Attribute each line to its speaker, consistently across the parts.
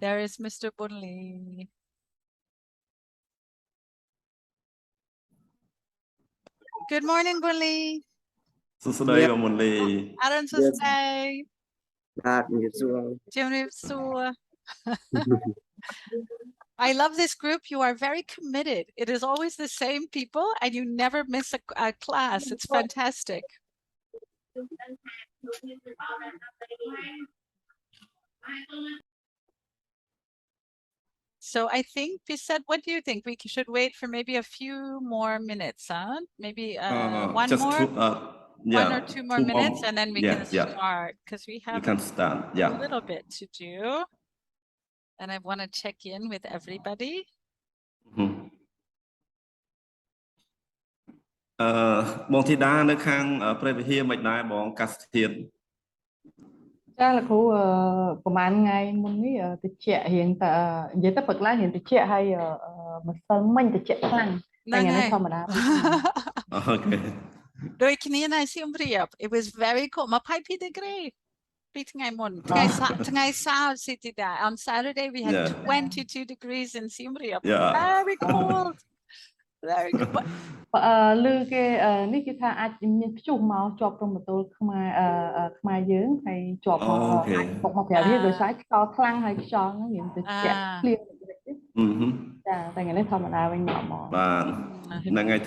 Speaker 1: There is Mr. Bunli. Good morning, Bunli.
Speaker 2: សួស្តីបងមុនលី
Speaker 1: Aran Sustai.
Speaker 3: បាទជំរាបសួរ
Speaker 1: Jimnipsua. I love this group. You are very committed. It is always the same people and you never miss a class. It's fantastic. So I think, Pisat, what do you think? We should wait for maybe a few more minutes, huh? Maybe one
Speaker 2: just
Speaker 1: more, one or two more minutes, and then we can start because we have a little bit to do. And I want to check in with everybody.
Speaker 2: បងធីតានៅខាងព្រះវិហារមិនដែរបងកាសធាតុ
Speaker 4: ចាលោកគ្រូប្រហែលថ្ងៃមុននេះតិចរៀងតែនិយាយទៅព្រឹកឡើងរៀងតិចហើយម្សិលមិញតិចខ្លាំងតែថ្ងៃនេះធម្មតា
Speaker 2: អូខេ
Speaker 1: ដោយគ្នាណាសៀមរាប It was very cold 22 degree ពីថ្ងៃមុនថ្ងៃសៅរ៍សិតិតា On Saturday we had 22 degrees in Siem Reap. Very cold. Very good.
Speaker 4: ឮគេនេះគេថាអាចមានព្យុះមកជាប់ព្រំប្រទល់ខ្មែរយើងហើយជាប់មកមកប្រាប់វាដោយសារខ្យល់ខ្លាំងហើយខ្យល់ហ្នឹងរៀងទៅជាភ្លៀងបន្តិចចាតែថ្ងៃនេះធម្មតាវិញមក
Speaker 2: បាទហ្នឹងហើយ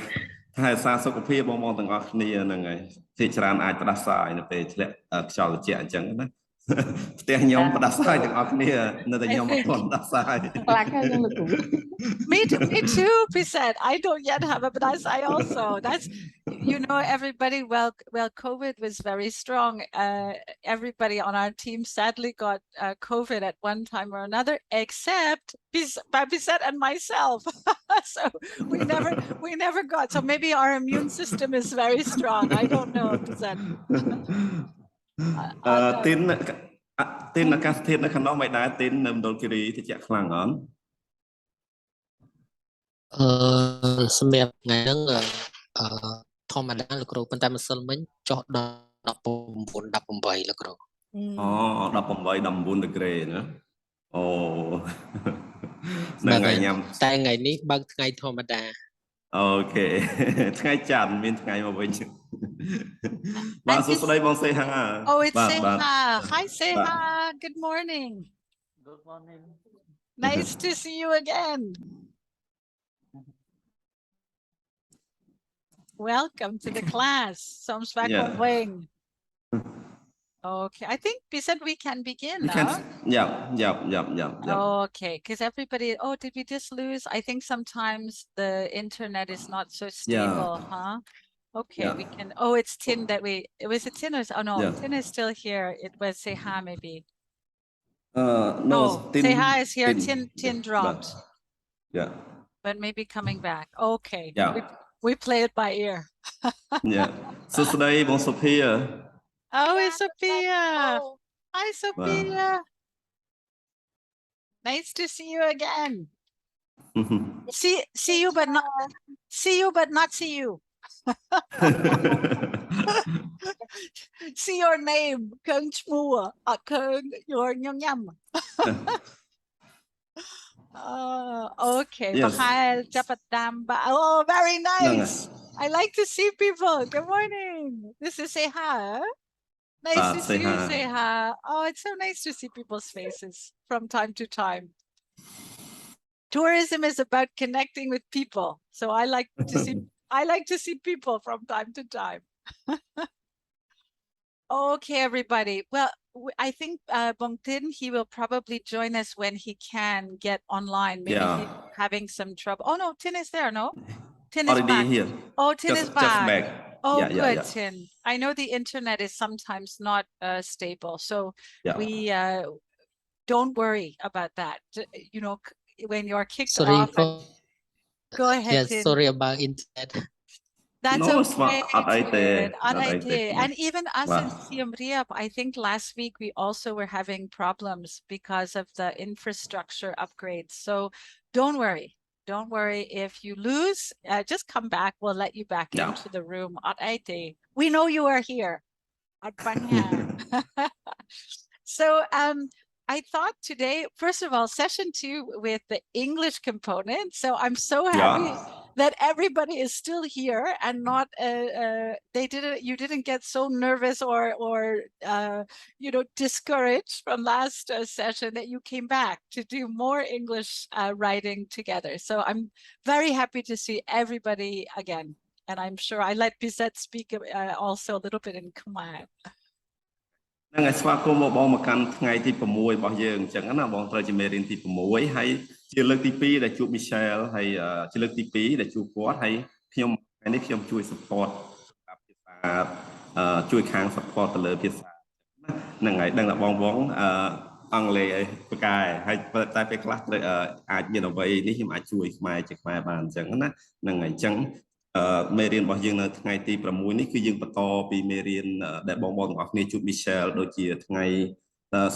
Speaker 2: ថែរក្សាសុខភាពបងទាំងអស់គ្នាហ្នឹងហើយទីច្រើនអាចផ្ដាសាយនៅពេលធ្លាក់ខ្យល់ត្រជាក់អញ្ចឹងណា ផ្ទះខ្ញុំផ្ដាសាយទាំងអស់គ្នានៅតែខ្ញុំអត់ផ្ដាសាយ
Speaker 1: Me too, Pisat. I don't yet have a Badasai also. That's, you know, everybody, well, COVID was very strong. Everybody on our team sadly got COVID at one time or another, except Pisat and myself. So we never got. So maybe our immune system is very strong. I don't know, Pisat.
Speaker 2: ទីនអាកាសធាតុនៅខាងនោះមិនដែរទីននៅមណ្ឌលគិរីតិចខ្លាំងអត់
Speaker 5: សម្រាប់ថ្ងៃហ្នឹងធម្មតាលោកគ្រូប៉ុន្តែម្សិលមិញចុះដល់19 18លោកគ្រូ
Speaker 2: អូ18 19 degree ណាអូហ្នឹងហើយញ៉ាំតែថ្ងៃនេះបើកថ្ងៃធម្មតាអូខេថ្ងៃច័ន្ទមានថ្ងៃមកវិញបាទសួស្តីបងសេហា
Speaker 1: Oh, it's Seha. Hi Seha. Good morning.
Speaker 6: Good morning.
Speaker 1: Nice to see you again. Welcome to the class. Wing. Okay, I think we said we can begin now.
Speaker 2: Yeah.
Speaker 1: Okay, because everybody, did we just lose? I think sometimes the internet is not so stable, huh? Okay, we can, it's Tin that it was a Tin or, Tin is still here. It was Seha maybe.
Speaker 2: No,
Speaker 1: Seha is here, Tin dropped.
Speaker 2: Yeah.
Speaker 1: But maybe coming back. Okay.
Speaker 2: Yeah.
Speaker 1: We play it by ear.
Speaker 2: Yeah. So today, bon Sophia.
Speaker 1: Oh, it's Sophia. Hi, Sophia. Nice to see you again. See you, but not see you. See your name. Kung Chmua. Kung your Nyam Yam. Okay.
Speaker 2: Yes.
Speaker 1: Oh, very nice. I like to see people. Good morning. This is Seha. Nice to see you, Seha. Oh, it's so nice to see people's faces from time to time. Tourism is about connecting with people. So I like to see people from time to time. Okay, everybody. Well, I think Bong Tin, he will probably join us when he can get online. Maybe he's having some trouble. Oh, no, Tin is there, no? Tin is back.
Speaker 2: Here.
Speaker 1: Oh, Tin is back.
Speaker 2: Just back.
Speaker 1: Oh, good, Tin. I know the internet is sometimes not stable. So we don't worry about that. You know, when you're kicked off. Go ahead,
Speaker 5: Yes,
Speaker 1: Tin.
Speaker 5: sorry about internet.
Speaker 1: That's okay. And even us in
Speaker 2: Wow.
Speaker 1: Siem Reap, I think last week we also were having problems because of the infrastructure upgrades. So don't worry. Don't worry. If you lose, just come back. We'll let you back into the room. We know you are here. So I thought today, first of all, session 2 with the English component. So I'm so happy that everybody is still here and not you didn't get so nervous or discouraged from last session, that you came back to do more English writing together. So I'm very happy to see everybody again, and I'm sure I let Bizet speak also a little bit in Khmer.
Speaker 2: ហ្នឹងហើយស្វាគមន៍បងមកកាន់ថ្ងៃទី6របស់យើងអញ្ចឹងណាបងត្រូវជាមេរៀនទី6ហើយជាលើកទី2ដែលជួប Michelle ហើយជាលើកទី2ដែលជួបគាត់ហើយខ្ញុំថ្ងៃនេះខ្ញុំជួយ support សម្រាប់ភាសាជួយខាង support ទៅលើភាសាហ្នឹងហើយដឹងថាបងអង់គ្លេសអីប្រកែហើយតែពេលខ្លះអាចមានអ្វីនេះខ្ញុំអាចជួយខ្មែរជាខ្មែរបានអញ្ចឹងណាហ្នឹងហើយអញ្ចឹងមេរៀនរបស់យើងនៅថ្ងៃទី6នេះគឺយើងបន្តពីមេរៀនដែលបងទាំងអស់គ្នាជួប Michelle ដូចជាថ្ងៃ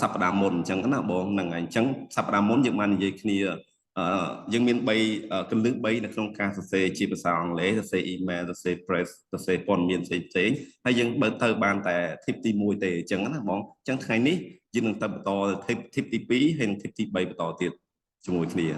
Speaker 2: សប្តាហ៍មុនអញ្ចឹងណាបងហ្នឹងហើយអញ្ចឹងសប្តាហ៍មុនយើងបាននិយាយគ្នាយើងមាន3គន្លឹះ3នៅក្នុងការសរសេរជាភាសាអង់គ្លេសសរសេរ email សរសេរ press សរសេរព័ត៌មានផ្សេងហើយយើងបើទៅបានតែ tip ទី1ទេអញ្ចឹងណាបងអញ្ចឹងថ្ងៃនេះយើងនឹងទៅបន្ត tip ទី2ហើយនិង tip ទី3បន្តទៀតជាមួយគ្នា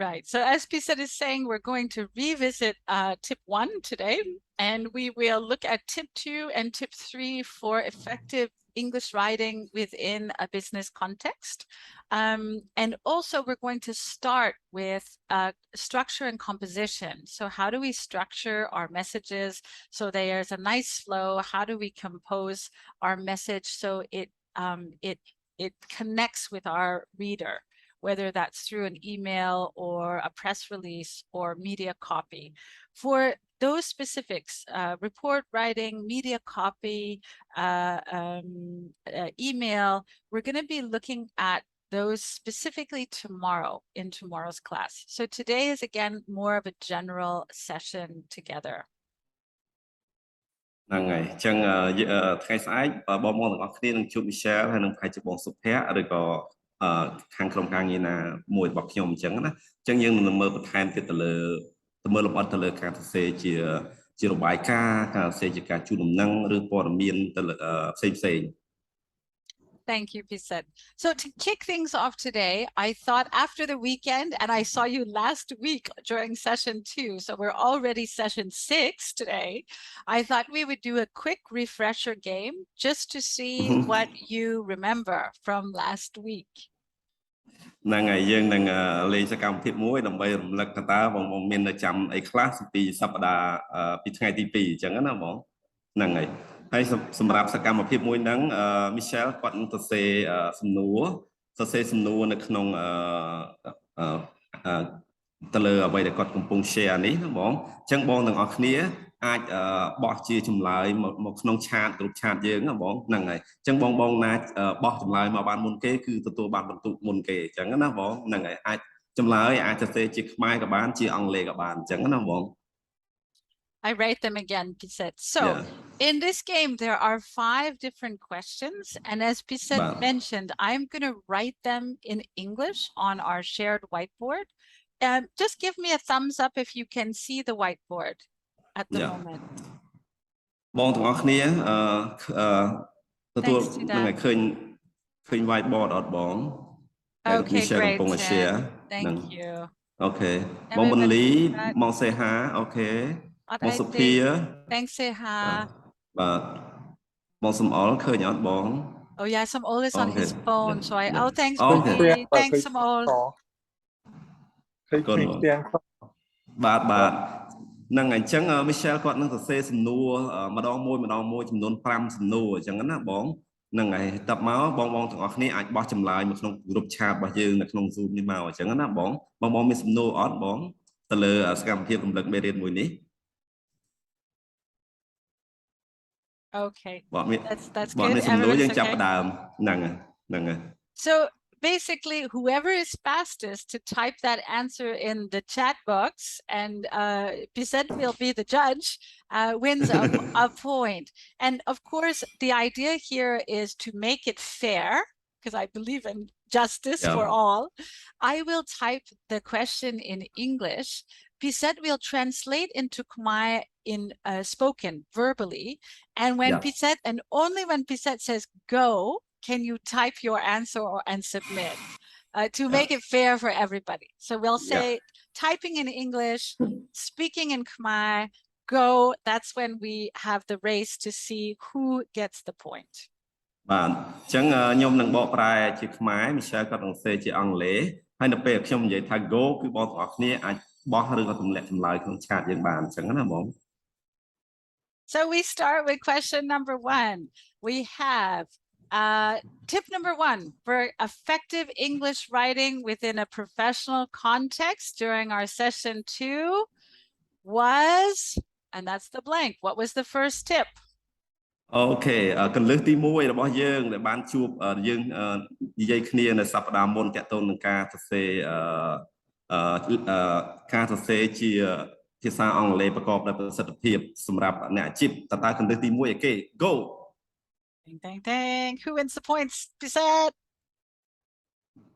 Speaker 1: Right. So as Bizet is saying, we're going to revisit tip 1 today, and we will look at tip 2 and tip 3 for effective English writing within a business context. And also we're going to start with structure and composition. So how do we structure our messages so there's a nice flow? How do we compose our message so it connects with our reader, whether that's through an email or a press release or media copy. For those specifics, report writing, media copy, email, we're going to be looking at those specifically tomorrow in tomorrow's class. So today is again more of a general session together.
Speaker 2: ហ្នឹងហើយអញ្ចឹងថ្ងៃស្អែកបងទាំងអស់គ្នានឹងជួប Michelle ហើយនឹងប្រហែលជាបងសុភ័ក្រឬក៏ខាងក្រុមការងារណាមួយរបស់ខ្ញុំអញ្ចឹងណាអញ្ចឹងយើងនឹងមើលបន្ថែមទៀតទៅមើលលម្អិតទៅលើការសរសេរជារបាយការណ៍ការសរសេរជាការជូនដំណឹងឬព័ត៌មានទៅផ្សេង
Speaker 1: Thank you, Bizet. So to kick things off today, I thought after the weekend, and I saw you last week during session 2, so we're already session 6 today, I thought we would do a quick refresher game just to see what you remember from last week.
Speaker 2: ហ្នឹងហើយយើងនឹងលេងសកម្មភាពមួយដើម្បីរំលឹកថាតើបងមាននៅចាំអីខ្លះពីសប្តាហ៍ពីថ្ងៃទី2អញ្ចឹងណាបងហ្នឹងហើយហើយសម្រាប់សកម្មភាពមួយហ្នឹងMichelle គាត់នឹងសរសេរសំណួរនៅក្នុងទៅលើអ្វីដែលគាត់កំពុង share នេះណាបងអញ្ចឹងបងទាំងអស់គ្នាអាចបោះជាចម្លើយមកក្នុងឆាតក្រុមឆាតយើងណាបងហ្នឹងហើយអញ្ចឹងបងណាបោះចម្លើយមកបានមុនគេគឺទទួលបានបន្ទុកមុនគេអញ្ចឹងណាបងហ្នឹងហើយអាចចម្លើយអាចសរសេរជាខ្មែរក៏បានជាអង់គ្លេសក៏បានអញ្ចឹងណាបង
Speaker 1: I write them again, Bizet. So in this game, there are 5 different questions. And as Bizet mentioned, I'm going to write them in English on our shared whiteboard. Just give me a thumbs up if you can see the whiteboard at the moment.
Speaker 2: បងទាំងអស់គ្នាទទួលនឹងឲ្យឃើញ whiteboard អត់បង
Speaker 1: Okay, great. Thank you.
Speaker 2: Okay. បងមុនលីមកសេហាអូខេ បងសុភា
Speaker 1: Thanks, Seha.
Speaker 2: បាទបងសំអល់ឃើញអត់បង
Speaker 1: Oh yeah, Samol is on his phone. So thanks,
Speaker 2: Okay.
Speaker 1: Budi. Thanks, Samol.
Speaker 2: ឃើញទាំងបាទហ្នឹងអញ្ចឹង Michelle គាត់នឹងសរសេរសំណួរម្ដងមួយចំនួន5សំណួរអញ្ចឹងណាបងហ្នឹងហើយតបមកបងទាំងអស់គ្នាអាចបោះចម្លើយមកក្នុងក្រុមឆាតរបស់យើងនៅក្នុង Zoom នេះមកអញ្ចឹងណាបងមានសំណួរអត់បងទៅលើសកម្មភាពរំលឹកមេរៀនមួយនេះ
Speaker 1: Okay, that's good. So basically, whoever is fastest to type that answer in the chat box, and Bizet will be the judge, wins a point. And of course, the idea here is to make it fair, because I believe in justice for all. I will type the question in English. Bizet will translate into Khmer in spoken verbally, and when Bizet, and only when Bizet says go, can you type your answer and submit to make it fair for everybody? So we'll say typing in English, speaking in Khmer, go. That's when we have the race to see who gets the point.
Speaker 2: បាទអញ្ចឹងខ្ញុំនឹងបកប្រែជាខ្មែរមីសែលក៏នឹងសេជាអង់គ្លេសហើយនៅពេលខ្ញុំនិយាយថា go គឺបងប្អូនអរគ្នាអាចបោះឬក៏ទម្លាក់ចម្លើយក្នុងឆាតយើងបានអញ្ចឹងណាបង
Speaker 1: So we start with question number 1. We have tip number 1 for effective English writing within a professional context during our session 2 was, and that's the blank. What was the first tip?
Speaker 2: Okay កន្លឹះទី1របស់យើងដែលបានជួបយើងនិយាយគ្នានៅសប្តាហ៍មុនតាក់ទងនឹងការសរសេរជាភាសាអង់គ្លេសប្រកបដោយប្រសិទ្ធភាពសម្រាប់អ្នកអាជីពតើកន្លឹះទី1ឯគេ go
Speaker 1: Ding, ding. Who wins the points? Pisat?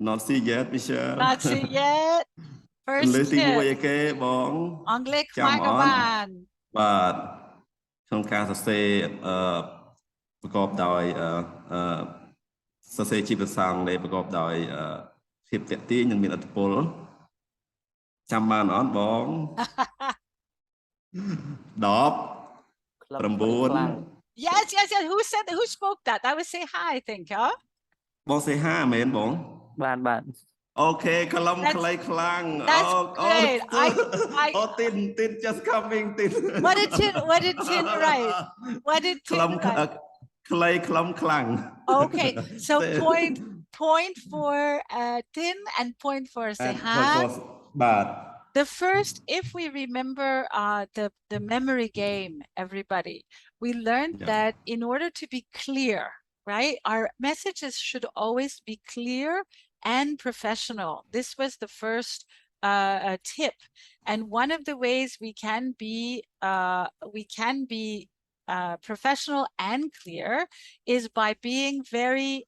Speaker 2: Not see yet Michelle
Speaker 1: Not see yet. First
Speaker 2: កន្លឹះទី
Speaker 1: tip.
Speaker 2: 1ឯគេបង
Speaker 1: Anglais Khmer Kavan.
Speaker 2: បាទក្នុងការសរសេរប្រកបដោយសរសេរជាភាសាអង់គ្លេសប្រកបដោយភាពទាក់ទាញនិងមានឥទ្ធិពលចាំបានអត់បង
Speaker 1: Yes. Who spoke that? That was say hi, I think, huh?
Speaker 2: បង say hi មែនបង
Speaker 3: បាទ
Speaker 2: Okay ខ្លឹមខ្លីខ្លាំង
Speaker 1: That's great.
Speaker 2: tin just coming tin
Speaker 1: What did Tin write? What did Tin write?
Speaker 2: ខ្លីខ្លឹមខ្លាំង
Speaker 1: Okay, so point for Tin and point for Seha.
Speaker 2: But
Speaker 1: The first, if we remember the memory game, everybody, we learned that in order to be clear, right, our messages should always be clear and professional. This was the first tip, and one of the ways we can be professional and clear is by being very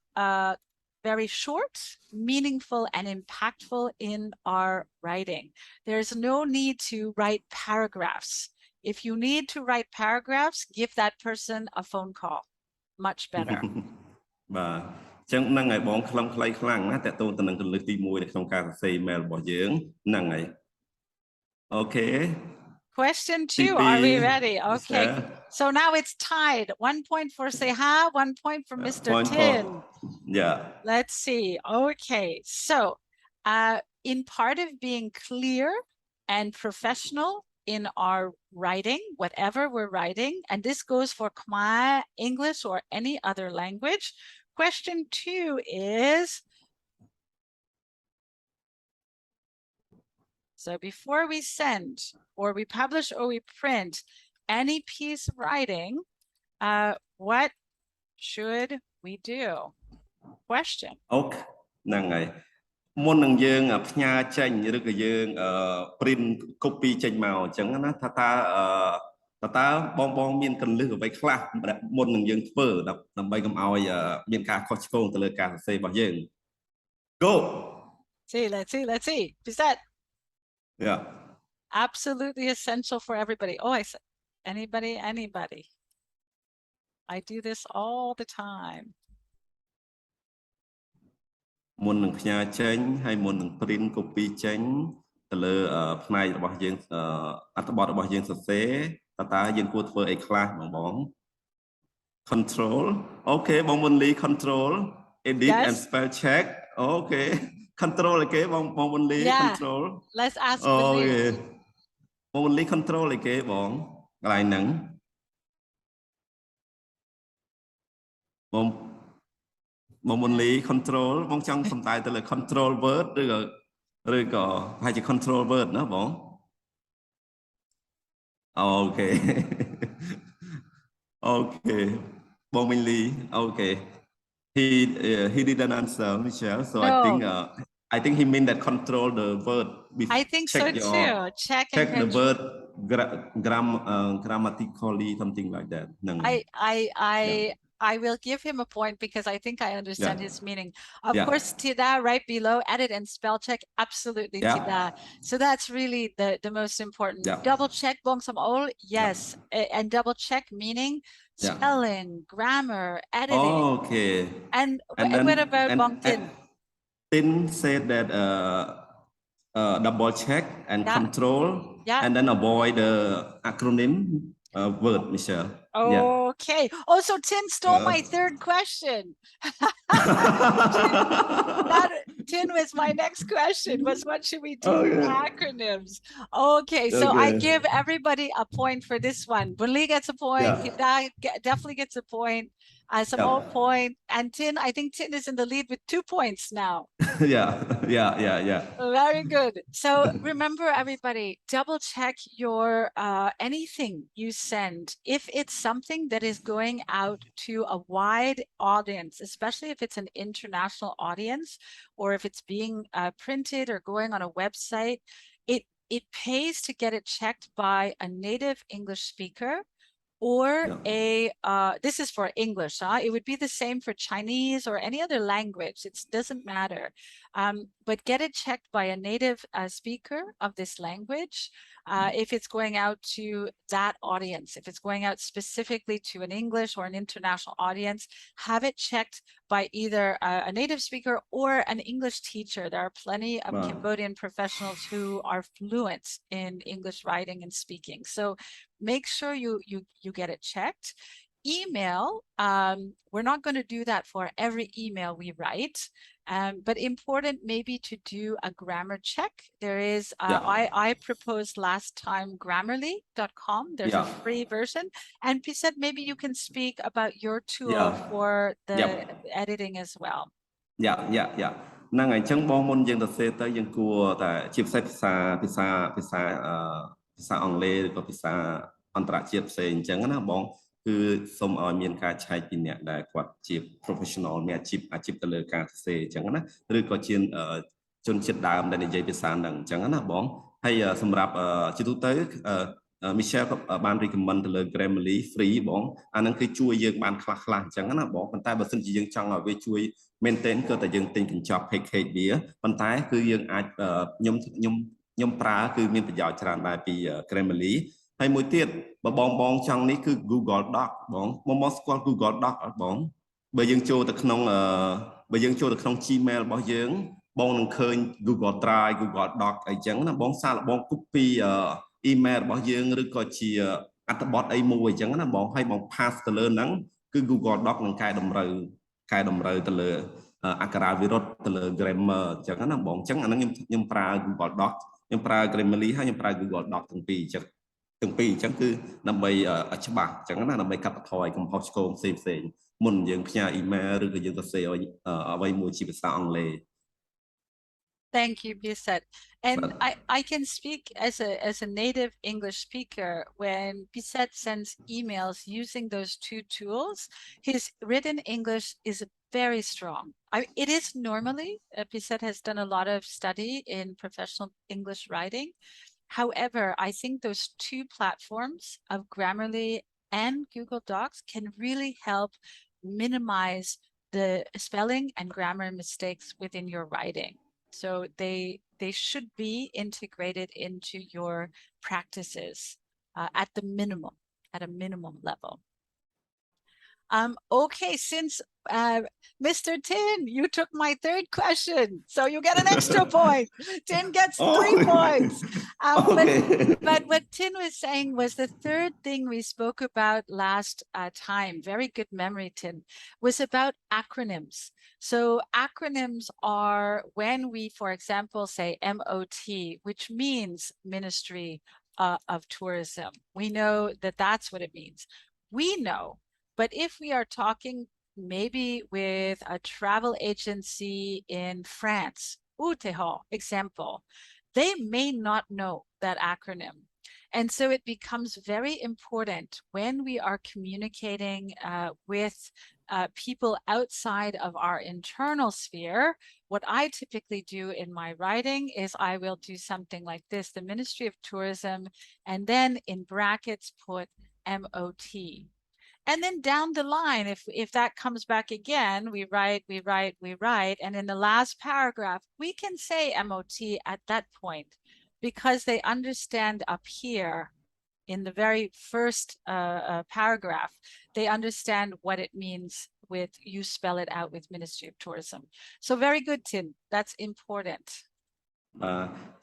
Speaker 1: short, meaningful, and impactful in our writing. There's no need to write paragraphs. If you need to write paragraphs, give that person a phone call. Much better.
Speaker 2: បាទអញ្ចឹងហ្នឹងហើយបងខ្លឹមខ្លីខ្លាំងណាតើតើទៅនឹងកន្លឹះទី1នៅក្នុងការសរសេរ email របស់យើងហ្នឹងហើយ Okay
Speaker 1: Question 2, are we ready? Okay, so now it's tied. 1 point for Seha, 1 point for Mr. Tin.
Speaker 2: Yeah.
Speaker 1: Let's see. Okay, so in part of being clear and professional in our writing, whatever we're writing, and this goes for Khmer, English, or any other language. Question 2 is, so before we send or we publish or we print any piece of writing, what should we do? Question.
Speaker 2: Okay ហ្នឹងហើយមុននឹងយើងផ្ញើចេញឬក៏យើង print copy ចេញមកអញ្ចឹងណាតើបងមានកន្លឹះអ្វីខ្លះមុននឹងយើងធ្វើដើម្បីកុំឲ្យមានការខុសឆ្គងទៅលើការសរសេររបស់យើង Go.
Speaker 1: Let's see. Is that?
Speaker 2: Yeah.
Speaker 1: Absolutely essential for everybody. Oh, I said anybody. I do this all the time.
Speaker 2: មុននឹងផ្ញើចេញហើយមុននឹង print copy ចេញទៅលើផ្នែករបស់យើងអត្ថបទរបស់យើងសរសេរតើយើងគួរធ្វើអីខ្លះបង Control Okay បងមុនលី Control edit and spell check Okay Control អីគេបងមុនលី Control
Speaker 1: Let's ask
Speaker 2: Okay បងមុនលី Control អីគេបងកន្លែងហ្នឹងបងមុនលី control បងចង់សំដៅទៅលើ control word ឬក៏ប្រហែលជា control word ណាបងអូខេបងមិញលី Okay he didn't answer Michelle so
Speaker 1: no.
Speaker 2: I think he mean that control the word
Speaker 1: I think so too check
Speaker 2: the word grammatically something like that
Speaker 1: I will give him a point because I think I understand his meaning. Of course, Tida right below, edit and spell check. Absolutely, Tida. So that's really the most important. Double check, Bong Sam Ol. Yes. And double check meaning
Speaker 2: Yeah.
Speaker 1: spelling, grammar, editing.
Speaker 2: Okay.
Speaker 1: And
Speaker 2: then
Speaker 1: what about Bong Tin?
Speaker 2: Tin said that double check and
Speaker 1: Yeah.
Speaker 2: control,
Speaker 1: Yeah.
Speaker 2: and then avoid the acronym word, Michelle.
Speaker 1: Okay. Oh, so Tin stole my third question. Tin was my next question, was what should we do with acronyms? Okay, so I give everybody a point for this one. Bunli gets a point, Kida definitely gets a point, Samo point, and Tin, I think Tin is in the lead with 2 points now.
Speaker 2: Yeah.
Speaker 1: Very good. So remember, everybody, double check your anything you send. If it's something that is going out to a wide audience, especially if it's an international audience, or if it's being printed or going on a website, it pays to get it checked by a native English speaker, or this is for English, it would be the same for Chinese or any other language. It doesn't matter, but get it checked by a native speaker of this language. If it's going out to that audience, if it's going out specifically to an English or an international audience, have it checked by either a native speaker or an English teacher. There are plenty of Cambodian professionals who are fluent in English writing and speaking. So make sure you get it checked. Email, we're not going to do that for every email we write, but important maybe to do a grammar check. There is, I proposed last time Grammarly.com. There's a free version. And Pisat, maybe you can speak about your tool for the editing as well.
Speaker 2: ហ្នឹងហើយអញ្ចឹងបងមុនយើងទៅសេទៅយើងគួរតែជាភាសាអង់គ្លេសឬក៏ភាសាអន្តរជាតិផ្សេងអញ្ចឹងណាបងគឺសូមឲ្យមានការឆែកពីអ្នកដែលគាត់ជា professional មានអាជីពទៅលើការសរសេរអញ្ចឹងណាឬក៏ជាជនជាតិដើមដែលនិយាយភាសាហ្នឹងអញ្ចឹងណាបងហើយសម្រាប់ជាទូទៅMichelle ក៏បាន recommend ទៅលើ Grammarly free បងអាហ្នឹងគឺជួយយើងបានខ្លះៗអញ្ចឹងណាបងប៉ុន្តែបើសិនជាយើងចង់ឲ្យវាជួយ maintain គឺតែយើងទិញកញ្ចប់ package វាប៉ុន្តែគឺយើងអាចខ្ញុំប្រើគឺមានប្រយោជន៍ច្រើនដែរពី Grammarly ហើយមួយទៀតបើបងចង់នេះគឺ Google Doc បងស្គាល់ Google Doc អត់បងបើយើងចូលទៅក្នុង Gmail របស់យើងបងនឹងឃើញ Google Drive Google Doc អីចឹងណាបងសាកបង copy email របស់យើងឬក៏ជាអត្ថបទអីមួយអញ្ចឹងណាបងហើយបង pass ទៅលើហ្នឹងគឺ Google Doc នឹងកែតម្រូវទៅលើអក្ខរាវិរុទ្ធទៅលើ grammar អញ្ចឹងណាបងអញ្ចឹងអាហ្នឹងខ្ញុំប្រើ Google Doc ខ្ញុំប្រើ Grammarly ហើយខ្ញុំប្រើ Google Doc ទាំងពីរអញ្ចឹងគឺដើម្បីច្បាស់អញ្ចឹងណាដើម្បីកាត់បន្ថយកំហុសឆ្គងផ្សេងមុនយើងផ្ញើ email ឬក៏យើងសរសេរអ្វីមួយជាភាសាអង់គ្លេស
Speaker 1: Thank you, Pisat. And I can speak as a native English speaker. When Pisat sends emails using those two tools, his written English is very strong. It is normally, Pisat has done a lot of study in professional English writing. However, I think those two platforms of Grammarly and Google Docs can really help minimize the spelling and grammar mistakes within your writing. So they should be integrated into your practices at a minimum level. Okay, since Mr. Tin, you took my third question, so you get an extra point. Tin gets 3 points. But what Tin was saying was the third thing we spoke about last time, very good memory, Tin, was about acronyms. So acronyms are when we, for example, say MOT, which means Ministry of Tourism. We know that that's what it means. We know. But if we are talking maybe with a travel agency in France, Uteho, example, they may not know that acronym. And so it becomes very important when we are communicating with people outside of our internal sphere. What I typically do in my writing is I will do something like this, the Ministry of Tourism, and then in brackets put MOT. And then down the line, if that comes back again, we write. And in the last paragraph, we can say MOT at that point because they understand up here in the very first paragraph, they understand what it means with you spell it out with Ministry of Tourism. So very good, Tin. That's important.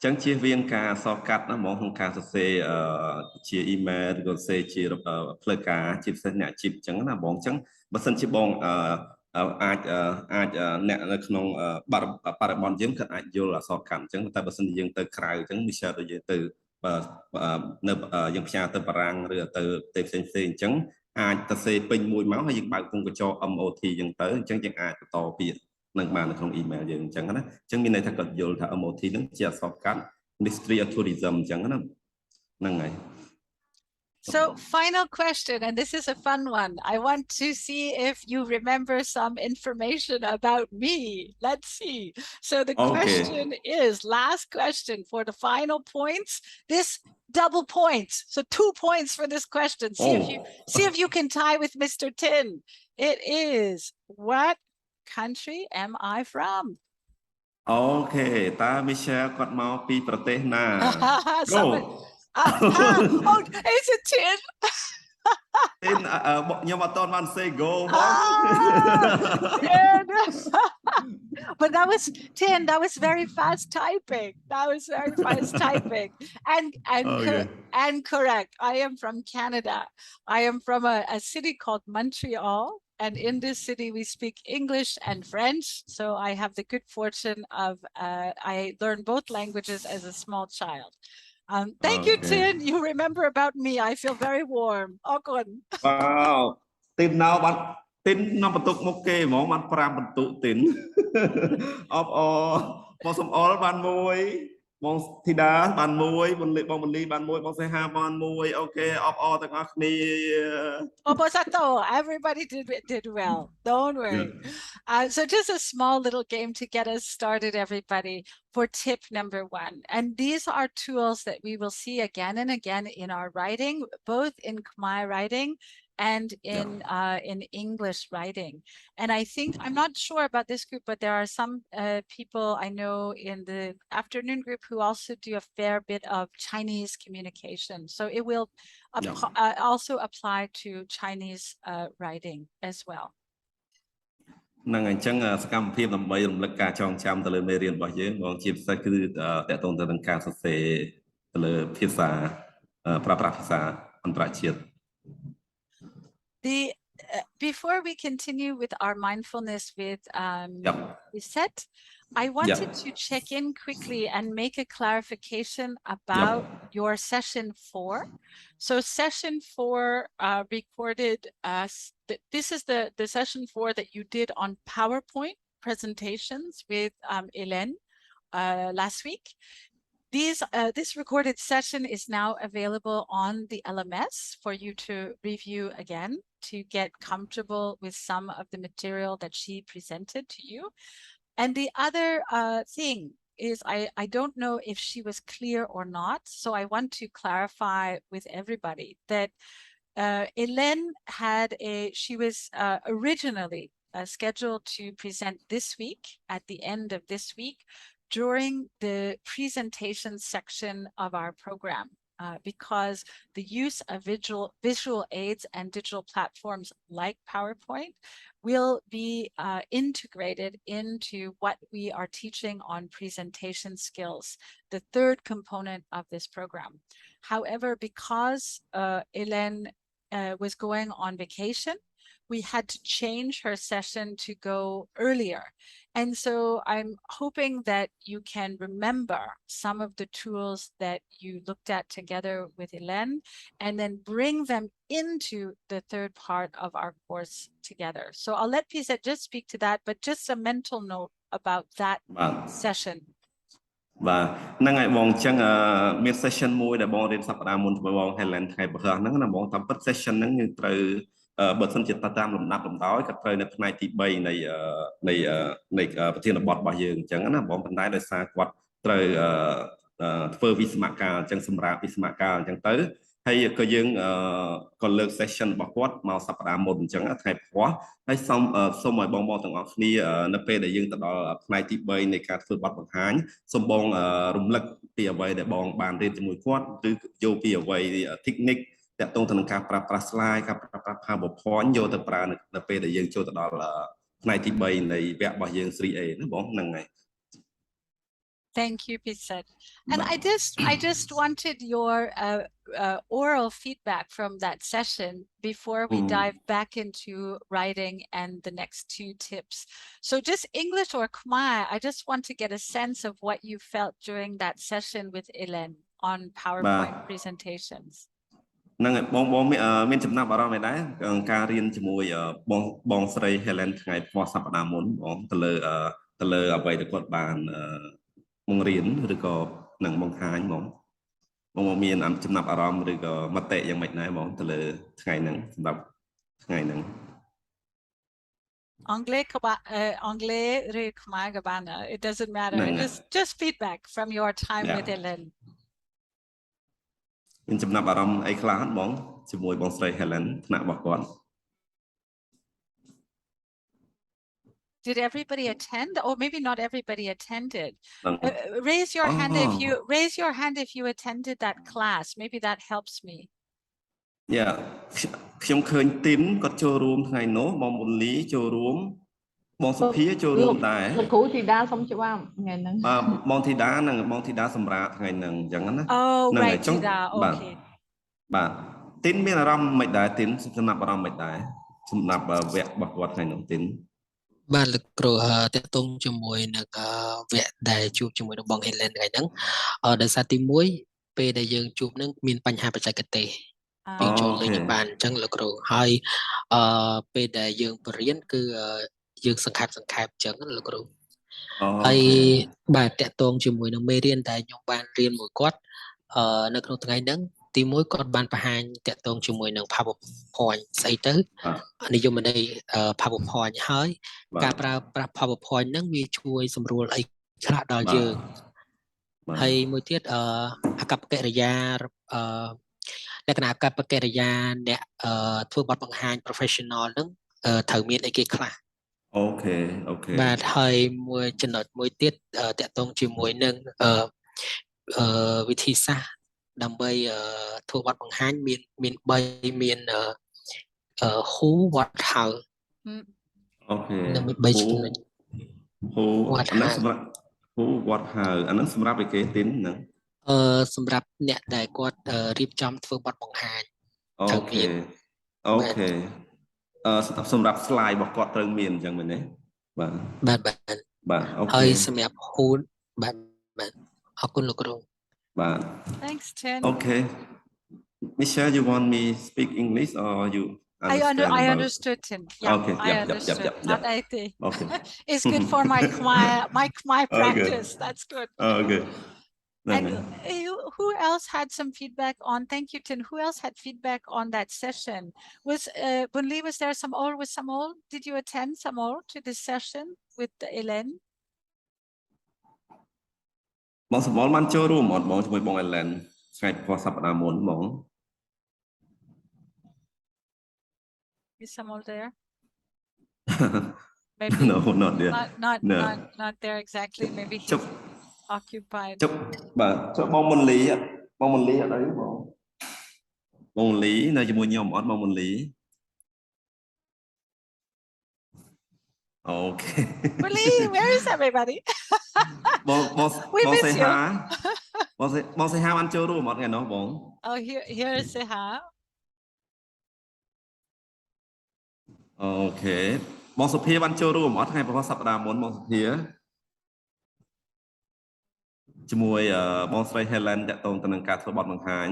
Speaker 2: ចឹងជៀសវាងការសរកាត់ណាហ្មងក្នុងការសរសេរជា email ឬក៏សរសេរជាផ្លូវការជាពិសេសអ្នកអាជីពចឹងណាបងចឹងបើសិនជាបងអាចអ្នកនៅក្នុងបរិបទយើងក៏អាចយល់អក្សរកាត់ចឹងតែបើសិនជាយើងទៅក្រៅចឹងមិនថាយើងទៅនៅយើងផ្ញើទៅបារាំងឬទៅប្រទេសផ្សេងៗចឹងអាចទៅសេពេញមួយមកហើយយើងបើកពងកញ្ចក់ MOT ចឹងទៅអញ្ចឹងយើងអាចបន្តពាក្យនឹងបាននៅក្នុង email យើងអញ្ចឹងណាអញ្ចឹងមានន័យថាគាត់យល់ថា MOT នឹងជាអក្សរកាត់ Ministry of Tourism អញ្ចឹងណាហ្នឹងហើយ
Speaker 1: So final question, and this is a fun one. I want to see if you remember some information about me. Let's see. So the question is, last question for the final points. This double points. So 2 points for this question. See if you can tie with Mr. Tin. It is, what country am I from?
Speaker 2: Okay, តើ Michelle គាត់មកពីប្រទេសណា
Speaker 1: Oh, is it Tin?
Speaker 2: Tin ខ្ញុំអត់ទាន់បាន say go
Speaker 1: But that was Tin, that was very fast typing. That was very fast typing. And correct. I am from Canada. I am from a city called Montreal. And in this city, we speak English and French. So I have the good fortune of, I learned both languages as a small child. Thank you, Tin. You remember about me. I feel very warm. Okon.
Speaker 2: Wow. Tin now, but Tin nóបន្ទុកមុខគេហ្មងបាន5បន្ទុក Tin អបអបងសំអល់បាន1បងធីតាបាន1បងមលីបាន1បងសេហាបាន1អូខេអបអទាំងអស់គ្នា
Speaker 1: Oposato, everybody did well. Don't worry. So just a small little game to get us started, everybody, for tip number 1. And these are tools that we will see again and again in our writing, both in Khmer writing and in English writing. And I think, I'm not sure about this group, but there are some people I know in the afternoon group who also do a fair bit of Chinese communication. So it will also apply to Chinese writing as well.
Speaker 2: ហ្នឹងអញ្ចឹងសកម្មភាពដើម្បីរំលឹកការចងចាំទៅលើមេរៀនរបស់យើងបងជាពិសេសគឺតកតងទៅនឹងការសរសេរទៅលើភាសាប្រើប្រាស់ភាសាអន្តរជាតិ
Speaker 1: Before we continue with our mindfulness with Lisette, I wanted to check in quickly and make a clarification about your session 4. So session 4 recorded, this is the session 4 that you did on PowerPoint presentations with Hélène last week. This recorded session is now available on the LMS for you to review again, to get comfortable with some of the material that she presented to you. And the other thing is, I don't know if she was clear or not, so I want to clarify with everybody that Hélène she was originally scheduled to present this week, at the end of this week, during the presentation section of our program, because the use of visual aids and digital platforms like PowerPoint will be integrated into what we are teaching on presentation skills, the third component of this program. However, because Hélène was going on vacation, we had to change her session to go earlier. And so I'm hoping that you can remember some of the tools that you looked at together with Hélène, and then bring them into the third part of our course together. So I'll let Pisette just speak to that, but just a mental note about that session.
Speaker 2: បាទហ្នឹងហើយបងអញ្ចឹងមាន session មួយដែលបងរៀនសប្តាហ៍មុនជាមួយបង Hélène ថ្ងៃព្រឹកហ្នឹងណាបងតាមពិត session ហ្នឹងយើងត្រូវបើសិនជាតាមលំដាប់លំដោយក៏ត្រូវនៅផ្នែកទី3នៃប្រធានបទរបស់យើងអញ្ចឹងណាបងប៉ុន្តែដោយសារគាត់ត្រូវធ្វើវិស្សមការអញ្ចឹងសម្រាប់វិស្សមការអញ្ចឹងទៅហើយក៏យើងក៏លើក session របស់គាត់មកសប្តាហ៍មុនអញ្ចឹងថ្ងៃព្រោះហើយសូមឲ្យបងទាំងអស់គ្នានៅពេលដែលយើងទៅដល់ផ្នែកទី3នៃការធ្វើបទបង្ហាញសូមបងរំលឹក ពីអ្វីដែលបងបានរៀនជាមួយគាត់ឬយកពីអ្វី technique តាក់ទងទៅនឹងការប្រើប្រាស់ slide ការប្រើប្រាស់ PowerPoint យកទៅប្រើនៅពេលដែលយើងចូលទៅដល់ផ្នែកទី3នៃវគ្គរបស់យើង 3A ណាបងហ្នឹងហើយ
Speaker 1: Thank you, Piset. And I just wanted your oral feedback from that session before we dive back into writing and the next 2 tips. So just English or Khmer, I just want to get a sense of what you felt during that session with Ellen on PowerPoint presentations.
Speaker 2: ហ្នឹងហើយបងមានចំណាប់អារម្មណ៍ឯដែរការរៀនជាមួយបងស្រី Helen ថ្ងៃផ្នែកសប្តាហ៍មុនបងទៅលើអ្វីដែលគាត់បានបង្រៀនឬក៏នឹងបង្ហាញបងមានចំណាប់អារម្មណ៍ឬក៏មតិយ៉ាងម៉េចដែរបងទៅលើថ្ងៃហ្នឹងសម្រាប់ថ្ងៃហ្នឹង
Speaker 1: Anglaisឬខ្មែរក៏បាន it doesn't matter. Just feedback from your time with Ellen.
Speaker 2: មានចំណាប់អារម្មណ៍អីខ្លះបងជាមួយបងស្រី Helen ថ្នាក់របស់គាត់
Speaker 1: Did everybody attend, or maybe not everybody attended? Raise your hand if you attended that class. Maybe that helps me.
Speaker 2: Yeah, ខ្ញុំឃើញទីនគាត់ចូលរួមថ្ងៃនោះបងមុនលីចូលរួមបងសុភាចូលរួមដែរលោកគ្រូធីតាសុំច្បាប់ថ្ងៃហ្នឹងបងធីតាហ្នឹងបងធីតាសម្រាប់ថ្ងៃហ្នឹងអញ្ចឹងណា
Speaker 1: Oh right, Thida. Okay.
Speaker 2: បាទទីនមានអារម្មណ៍មិនដែរទីនចំណាប់អារម្មណ៍មិនដែរសម្រាប់វគ្គរបស់គាត់ថ្ងៃនោះទីន
Speaker 5: បាទលោកគ្រូតេតងជាមួយនឹងវគ្គដែលជួបជាមួយនឹងបង Helen ថ្ងៃហ្នឹងដោយសារទី1ពេលដែលយើងជួបនឹងមានបញ្ហាបច្ចេកទេសយើងចូលលេងបានអញ្ចឹងលោកគ្រូហើយពេលដែលយើងបរៀនគឺយើងសង្ខេបអញ្ចឹងលោកគ្រូហើយបាទតេតងជាមួយនឹងមេរៀនដែលខ្ញុំបានរៀនមួយគាត់នៅក្នុងថ្ងៃហ្នឹងទី1គាត់បានបង្ហាញតេតងជាមួយនឹង PowerPoint ស្អីទៅនិយមន័យ PowerPoint ហើយការប្រើប្រាស់ PowerPoint ហ្នឹងវាជួយសម្រួលអីខ្លះដល់យើងហើយមួយទៀតអកប្បកិរិយាលក្ខណៈអកប្បកិរិយាអ្នកធ្វើបទបង្ហាញ professional ហ្នឹងត្រូវមានអីគេខ្លះ
Speaker 2: អូខេ
Speaker 5: បាទហើយមួយចំណុចមួយទៀតតកតងជាមួយនឹងវិធីសាស្ត្រដើម្បីធ្វើបទបង្ហាញមាន3មានwho what how
Speaker 2: អូខេ
Speaker 5: នឹងមាន3ចំណុច
Speaker 2: who what how អាហ្នឹងសម្រាប់ឯគេទីនហ្នឹង
Speaker 5: សម្រាប់អ្នកដែលគាត់រៀបចំធ្វើបទបង្ហាញ
Speaker 2: អូខេសម្រាប់ slide របស់គាត់ត្រូវមានអញ្ចឹងមែនទេបាទអូខេ
Speaker 5: ហើយសម្រាប់ who បាទអរគុណលោកគ្រូ
Speaker 2: បាទ
Speaker 1: Thanks Tin.
Speaker 2: Okay. Michelle, you want me speak English or you
Speaker 1: I understood Tin. Yeah,
Speaker 2: okay.
Speaker 1: I understood. Not anything.
Speaker 2: Okay.
Speaker 1: It's good for my practice.
Speaker 2: Okay.
Speaker 1: That's good.
Speaker 2: Okay.
Speaker 1: And who else had some feedback on? Thank you, Tin. Who else had feedback on that session? Was Bunli? Was there some all? Was some all? Did you attend some all to this session with Ellen?
Speaker 2: បងសមលបានចូលរួមអត់បងជាមួយបង Ellen ថ្ងៃផ្ោះសប្តាហ៍មុនបង
Speaker 1: Is some all there? Maybe
Speaker 2: No, not there.
Speaker 1: Not there exactly. Maybe he's occupied.
Speaker 2: បាទបងមុនលីអត់បងមុនលីអត់អីបងបងលីនៅជាមួយខ្ញុំអត់បងមុនលី Okay.
Speaker 1: Really? Where is everybody?
Speaker 2: បងសេហាបងសេហាបានចូលរួមអត់ថ្ងៃនោះបង
Speaker 1: Oh, here is Seha.
Speaker 2: Okay. បងសុភាបានចូលរួមអត់ថ្ងៃប្រហែលសប្តាហ៍មុនបងសុភាជាមួយបងស្រី Helen តាក់ទងទៅនឹងការធ្វើបទបង្ហាញ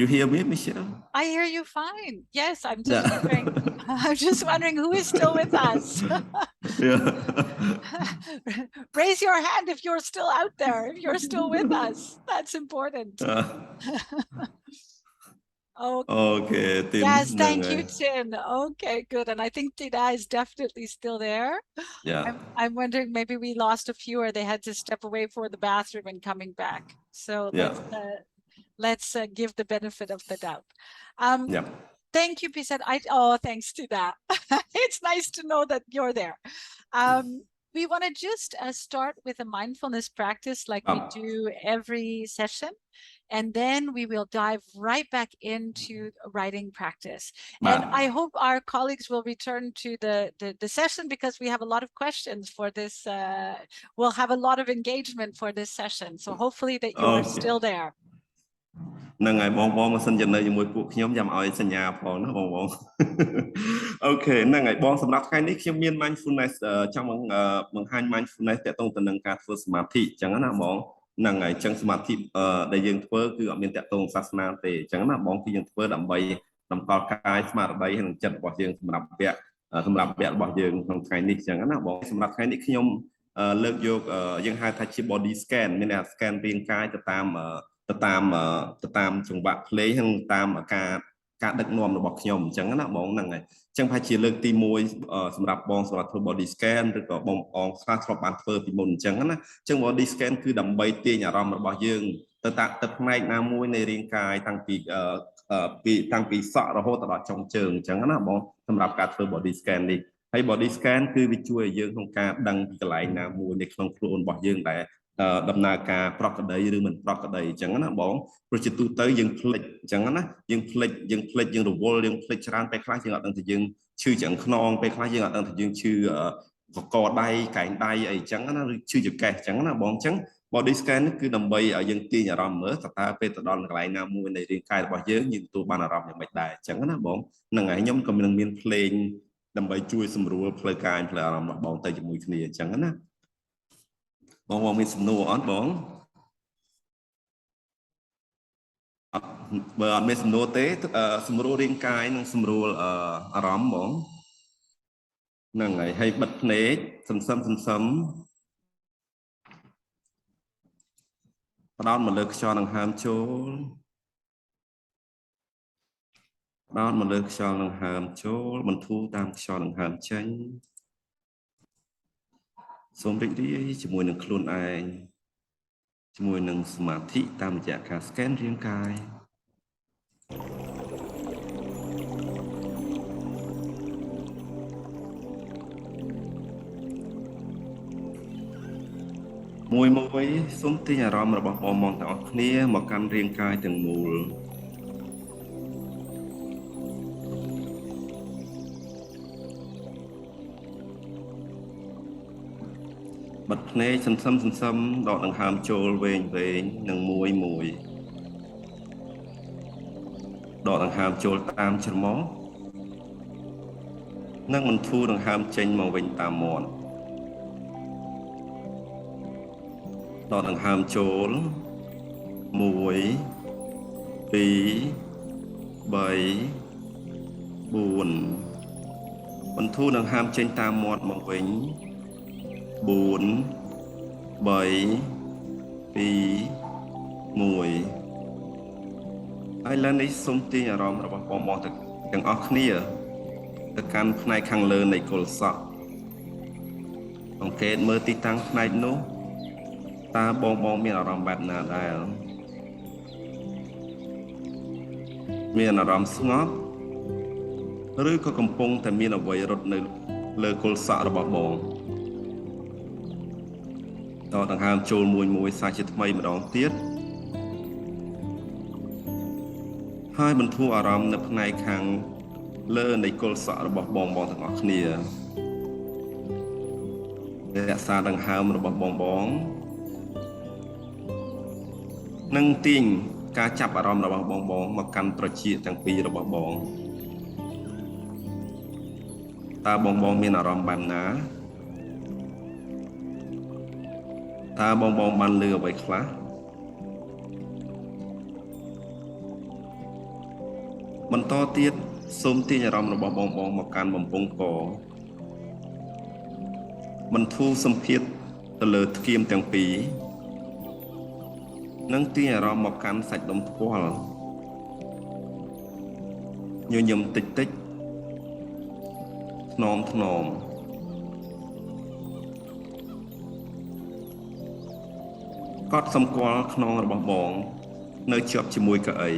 Speaker 2: You hear me, Michelle?
Speaker 1: I hear you fine. Yes, I'm just wondering. I'm just wondering who is still with us. Raise your hand if you're still out there. If you're still with us, that's important.
Speaker 2: Okay.
Speaker 1: Yes, thank you, Tin. Okay, good. And I think Tida is definitely still there.
Speaker 2: Yeah.
Speaker 1: I'm wondering maybe we lost a few or they had to step away for the bathroom and coming back. So let's give the benefit of the doubt. Thank you, Piset. Thanks to that. It's nice to know that you're there. we want to just start with a mindfulness practice like we do every session. And then we will dive right back into writing practice. And I hope our colleagues will return to the session because we have a lot of questions for this. We'll have a lot of engagement for this session. So hopefully that you are still there.
Speaker 2: ហ្នឹងហើយបងបងមកសិនជានៅជាមួយពួកខ្ញុំចាំឲ្យសញ្ញាផងណាបងបងអូខេហ្នឹងហើយបងសម្រាប់ថ្ងៃនេះខ្ញុំមាន mindfulness ចង់បង្ហាញ mindfulness ទាក់ទងទៅនឹងការធ្វើសមាធិអញ្ចឹងណាបងហ្នឹងហើយអញ្ចឹងសមាធិដែលយើងធ្វើគឺអត់មានទាក់ទងសាសនាទេអញ្ចឹងណាបងគឺយើងធ្វើដើម្បីតម្កល់កាយស្មារតីហើយនឹងចិត្តរបស់យើងសម្រាប់វគ្គរបស់យើងក្នុងថ្ងៃនេះអញ្ចឹងណាបងសម្រាប់ថ្ងៃនេះខ្ញុំលើកយកយើងហៅថាជា body scan មានតែ scan រាងកាយទៅតាមចង្វាក់ភ្លេងហើយតាមការដឹកនាំរបស់ខ្ញុំអញ្ចឹងណាបងហ្នឹងហើយអញ្ចឹងប្រហែលជាលើកទី1សម្រាប់បងសម្រាប់ធ្វើ body scan ឬក៏បងអងខ្លះធ្លាប់បានធ្វើពីមុនអញ្ចឹងណាអញ្ចឹង body scan គឺដើម្បីទាញអារម្មណ៍របស់យើងទៅផ្នែកណាមួយនៃរាងកាយតាំងពីសក់រហូតដល់ចុងជើងអញ្ចឹងណាបងសម្រាប់ការធ្វើ body scan នេះហើយ body scan គឺវាជួយឲ្យយើងក្នុងការដឹងពីកន្លែងណាមួយនៅក្នុងខ្លួនរបស់យើងដែលដំណើរការប្រក្រតីឬមិនប្រក្រតីអញ្ចឹងណាបងព្រោះជាទូទៅយើងភ្លេចអញ្ចឹងណាយើងភ្លេចយើងរវល់យើងភ្លេចច្រើនពេលខ្លះយើងអត់ដឹងថាយើងឈឺឆ្អឹងខ្នងពេលខ្លះយើងអត់ដឹងថាយើងឈឺកដៃកែងដៃអីអញ្ចឹងណាឬឈឺចង្កេះអញ្ចឹងណាបងអញ្ចឹង body scan នេះគឺដើម្បីឲ្យយើងទាញអារម្មណ៍មើលតើពេលទៅដល់កន្លែងណាមួយនៃរាងកាយរបស់យើងទទួលបានអារម្មណ៍យ៉ាងម៉េចដែរអញ្ចឹងណាបងហ្នឹងហើយខ្ញុំក៏មានភ្លេងដើម្បីជួយសម្រួលផ្លូវកាយផ្លូវអារម្មណ៍របស់បងទៅជាមួយគ្នាអញ្ចឹងណាបងមានសំណួរអត់បងបើអត់មានសំណួរទេសម្រួលរាងកាយនិងសម្រួលអារម្មណ៍បងហ្នឹងហើយបិទភ្នែកសន្សឹមផ្ដោតមកលើខ្យល់ដង្ហើមចូលផ្ដោតមកលើខ្យល់ដង្ហើមចូលបន្ធូរតាមខ្យល់ដង្ហើមចេញសូមរីករាយជាមួយនឹងខ្លួនឯងជាមួយនឹងសមាធិតាមរយៈការ scan រាងកាយមួយសូមទាញអារម្មណ៍របស់បងទាំងអស់គ្នាមកកាន់រាងកាយទាំងមូលបិទភ្នែកសន្សឹមដកដង្ហើមចូលវែងនិងមួយដកដង្ហើមចូលតាមច្រមុះនិងបន្ធូរដង្ហើមចេញមកវិញតាមមាត់ដកដង្ហើមចូល1 2 3 4បន្ធូរដង្ហើមចេញតាមមាត់មកវិញ4 3 2 1ហើយឡើយនេះសូមទាញអារម្មណ៍របស់បងទាំងអស់គ្នាទៅកាន់ផ្នែកខាងលើនៃគល់សក់អង្កេតមើលទីតាំងផ្នែកនោះតើបងមានអារម្មណ៍បែបណាដែរមានអារម្មណ៍ស្ងប់ឬក៏កំពុងតែមានអ្វីរត់នៅលើគល់សក់របស់បងដកដង្ហើមចូលមួយសាជាថ្មីម្ដងទៀតហើយបន្ធូរអារម្មណ៍នៅផ្នែកខាងលើនៃគល់សក់របស់បងទាំងអស់គ្នារក្សាដង្ហើមរបស់បងនិងទាញការចាប់អារម្មណ៍របស់បងមកកាន់ត្រចៀកទាំងពីររបស់បងតើបងមានអារម្មណ៍បែបណាតើបងបានលឺអ្វីខ្លះបន្តទៀតសូមទាញអារម្មណ៍របស់បងមកកាន់បំពង់កបន្ធូរសម្ពាធទៅលើថ្គាមទាំងពីរនិងទាញអារម្មណ៍មកកាន់សាច់ដុំថ្ពាល់ញញឹមតិចថ្នមកត់សម្គាល់ខ្នងរបស់បងនៅជាប់ជាមួយកៅអី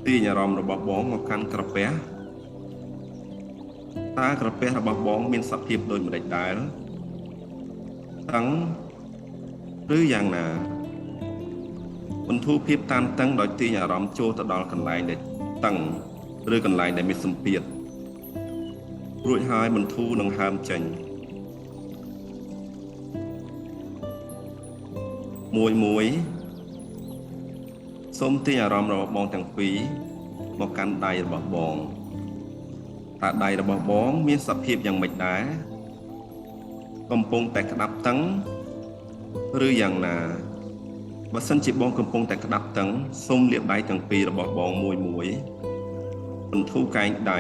Speaker 2: ទាញអារម្មណ៍របស់បងមកកាន់ក្រពះ តើក្រពះរបស់បងមានសភាពដូចម្តេចដែរតឹងឬយ៉ាងណាបន្ធូរភាពតានតឹងដោយទាញអារម្មណ៍ចូលទៅដល់កន្លែងដែលតឹងឬកន្លែងដែលមានសម្ពាធរួចហើយបន្ធូរនឹងហើមចេញមួយសូមទាញអារម្មណ៍របស់បងទាំងពីរមកកាន់ដៃរបស់បងតើដៃរបស់បងមានសភាពយ៉ាងម៉េចដែរកំពុងតែក្តាប់តឹងឬយ៉ាងណាបើសិនជាបងកំពុងតែក្តាប់តឹងសូមលាបដៃទាំងពីររបស់បងមួយបន្ធូរកែងដៃ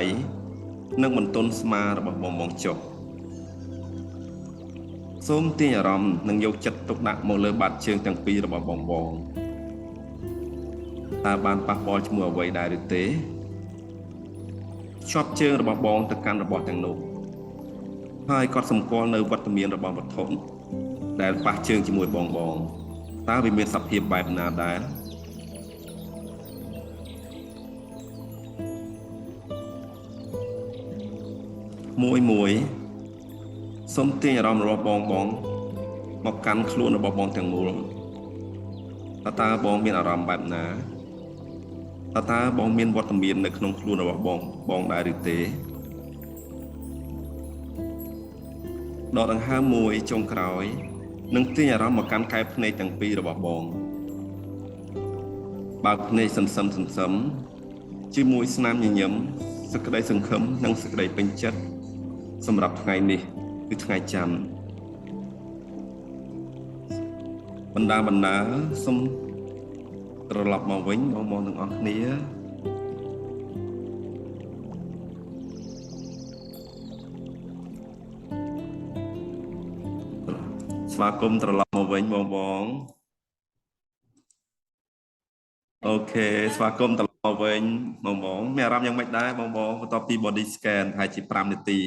Speaker 2: និងបន្ទន់ស្មារបស់បងចុះសូមទាញអារម្មណ៍និងយកចិត្តទុកដាក់មកលើបាតជើងទាំងពីររបស់បងតើបានប៉ះពាល់ជាមួយអ្វីដែរឬទេជាប់ជើងរបស់បងទៅកាន់របស់ទាំងនោះហើយគាត់សម្គាល់នៅវត្តមានរបស់វត្ថុដែលប៉ះជើងជាមួយបងតើវាមានសភាពបែបណាដែរមួយសូមទាញអារម្មណ៍របស់បងមកកាន់ខ្លួនរបស់បងទាំងមូលតើបងមានអារម្មណ៍បែបណាតើបងមានវត្តមាននៅក្នុងខ្លួនរបស់បងដែរឬទេដកដង្ហើមមួយចុងក្រោយនឹងទាញអារម្មណ៍មកកាន់កែវភ្នែកទាំងពីររបស់បងបើកភ្នែកសន្សឹមជាមួយស្នាមញញឹមសេចក្តីសង្ឃឹមនិងសេចក្តីពេញចិត្តសម្រាប់ថ្ងៃនេះគឺថ្ងៃច័ន្ទបណ្ដាសូមត្រឡប់មកវិញបងទាំងអស់គ្នាស្វាគមន៍ត្រឡប់មកវិញបងអូខេស្វាគមន៍ត្រឡប់មកវិញបងមានអារម្មណ៍យ៉ាងម៉េចដែរបងបន្ទាប់ពី body scan ប្រហែលជា5នាទី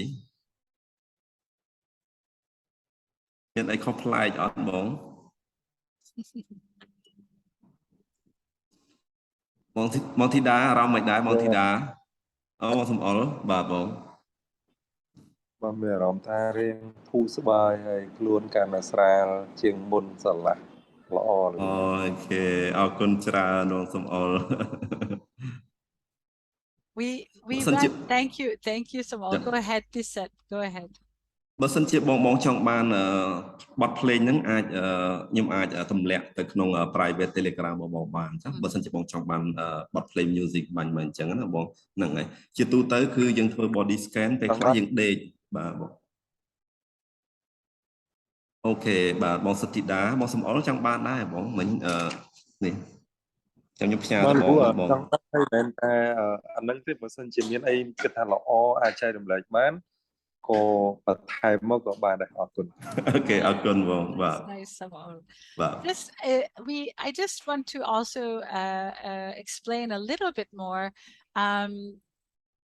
Speaker 2: មានអីខុសប្លែកអត់បងធីតាអារម្មណ៍មិនដែរបងធីតាបងសំអល់បាទបង
Speaker 6: មានអារម្មណ៍ថារៀងធូរស្បើយហើយខ្លួនកាន់តែស្រាលជាងមុនស្រឡះល្អអូ
Speaker 2: ខេអរគុណច្រើនបងសំអល់
Speaker 1: we thank you Samal go ahead Piset go ahead
Speaker 2: បើសិនជាបងចង់បានបទភ្លេងហ្នឹងអាចខ្ញុំអាចទម្លាក់ទៅក្នុង private Telegram របស់បងបានចាបើសិនជាបងចង់បានបទភ្លេង music បាញ់មកអញ្ចឹងណាបងហ្នឹងហើយជាទូទៅគឺយើងធ្វើ body scan ពេលខ្លះយើងដេកបាទបងអូខេបាទបងសុទ្ធធីតាបងសំអល់ចង់បានដែរបងមិញនេះខ្ញុំផ្ញើទៅបង
Speaker 6: ចង់ឲ្យមែនតែអានឹងទេបើសិនជាមានអីគិតថាល្អអាចចែករំលែកបានក៏បន្ថែមមកក៏បានដែរអរគុណ
Speaker 2: អូខេអរគុណបងបាទ
Speaker 1: nice Samal I just want to also explain a little bit more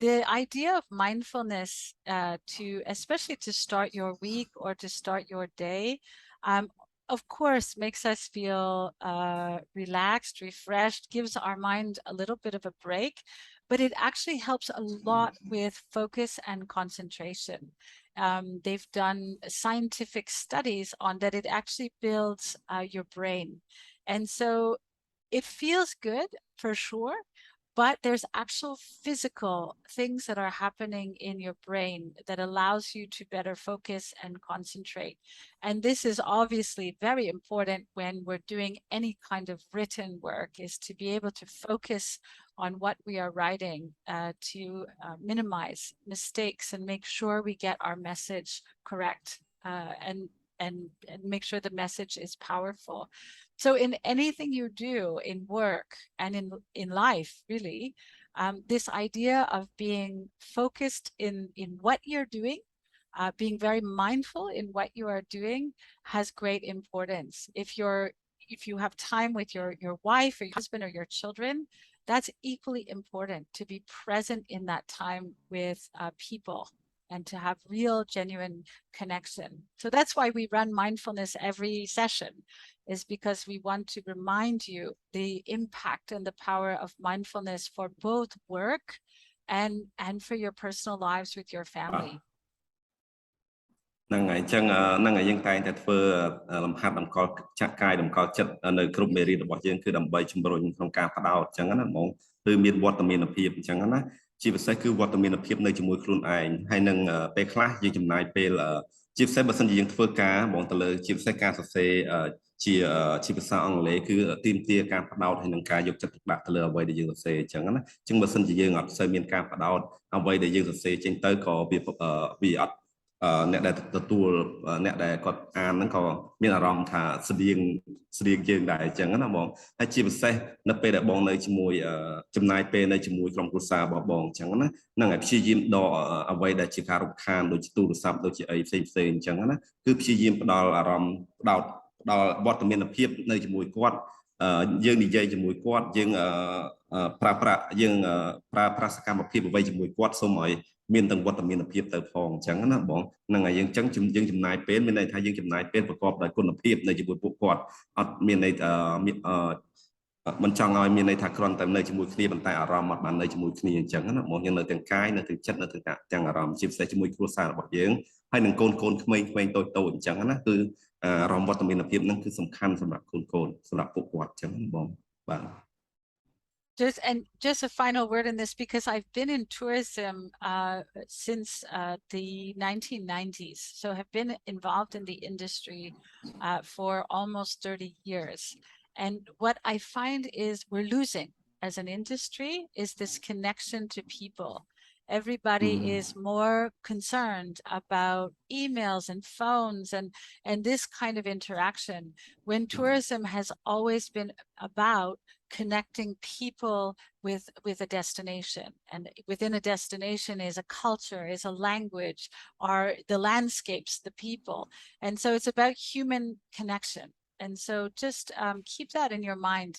Speaker 1: the idea of mindfulness especially to start your week or to start your day of course makes us feel relaxed, refreshed, gives our mind a little bit of a break, but it actually helps a lot with focus and concentration. They've done scientific studies on that it actually builds your brain. And so it feels good for sure, but there's actual physical things that are happening in your brain that allows you to better focus and concentrate. And this is obviously very important when we're doing any kind of written work, is to be able to focus on what we are writing to minimize mistakes and make sure we get our message correct and make sure the message is powerful. So in anything you do in work and in life, really, this idea of being focused in what you're doing, being very mindful in what you are doing has great importance. If you have time with your wife or your husband or your children, that's equally important to be present in that time with people and to have real, genuine connection. So that's why we run mindfulness every session, is because we want to remind you the impact and the power of mindfulness for both work and for your personal lives with your family.
Speaker 2: ហ្នឹងហើយអញ្ចឹងហ្នឹងហើយយើងតែងតែធ្វើលំហាត់តម្កល់ចាក់កាយតម្កល់ចិត្តនៅគ្រប់មេរៀនរបស់យើងគឺដើម្បីជំរុញក្នុងការផ្ដោតអញ្ចឹងណាហ្មងគឺមានវត្តមានភាពអញ្ចឹងណាជាពិសេសគឺវត្តមានភាពនៅជាមួយខ្លួនឯងហើយនឹងពេលខ្លះយើងចំណាយពេលជាពិសេសបើសិនជាយើងធ្វើការបងទៅលើជាពិសេសការសរសេរជាភាសាអង់គ្លេសគឺទាមទារការផ្ដោតហើយនឹងការយកចិត្តទុកដាក់ទៅលើអ្វីដែលយើងសរសេរអញ្ចឹងណាអញ្ចឹងបើសិនជាយើងអត់សូវមានការផ្ដោតអ្វីដែលយើងសរសេរចេញទៅក៏វាអត់អ្នកដែលទទួលអ្នកដែលគាត់អានហ្នឹងក៏មានអារម្មណ៍ថាស្តៀងយើងដែរអញ្ចឹងណាបងហើយជាពិសេសនៅពេលដែលបងនៅជាមួយចំណាយពេលនៅជាមួយក្រុមគ្រួសាររបស់បងអញ្ចឹងណាហ្នឹងហើយព្យាយាមដកអ្វីដែលជាការរំខានដូចជាទូរស័ព្ទដូចជាអីផ្សេងអញ្ចឹងណាគឺព្យាយាមផ្ដល់អារម្មណ៍ផ្ដល់វត្តមានភាពនៅជាមួយគាត់យើងនិយាយជាមួយគាត់យើងប្រើប្រាស់សកម្មភាពអ្វីជាមួយគាត់សូមឲ្យមានទាំងវត្តមានភាពទៅផងអញ្ចឹងណាបងហ្នឹងហើយយើងអញ្ចឹងយើងចំណាយពេលមានន័យថាយើងចំណាយពេលប្រកបដោយគុណភាពនៅជាមួយពួកគាត់អត់មានន័យមិនចង់ឲ្យមានន័យថាគ្រាន់តែនៅជាមួយគ្នាប៉ុន្តែអារម្មណ៍អត់បាននៅជាមួយគ្នាអញ្ចឹងណាបងយើងនៅទាំងកាយនៅទាំងចិត្តនៅទាំងអារម្មណ៍ជាពិសេសជាមួយគ្រួសាររបស់យើងហើយនឹងកូនក្មេងៗតូចអញ្ចឹងណាគឺអារម្មណ៍វត្តមានភាពហ្នឹងគឺសំខាន់សម្រាប់កូនសម្រាប់ពួកគាត់អញ្ចឹងបងបាទ
Speaker 1: Just a final word in this, because I've been in tourism since the 1990s, so have been involved in the industry for almost 30 years. And what I find is we're losing as an industry is this connection to people. Everybody is more concerned about emails and phones and this kind of interaction, when tourism has always been about connecting people with a destination, and within a destination is a culture, is a language, are the landscapes, the people, and so it's about human connection. And so just keep that in your mind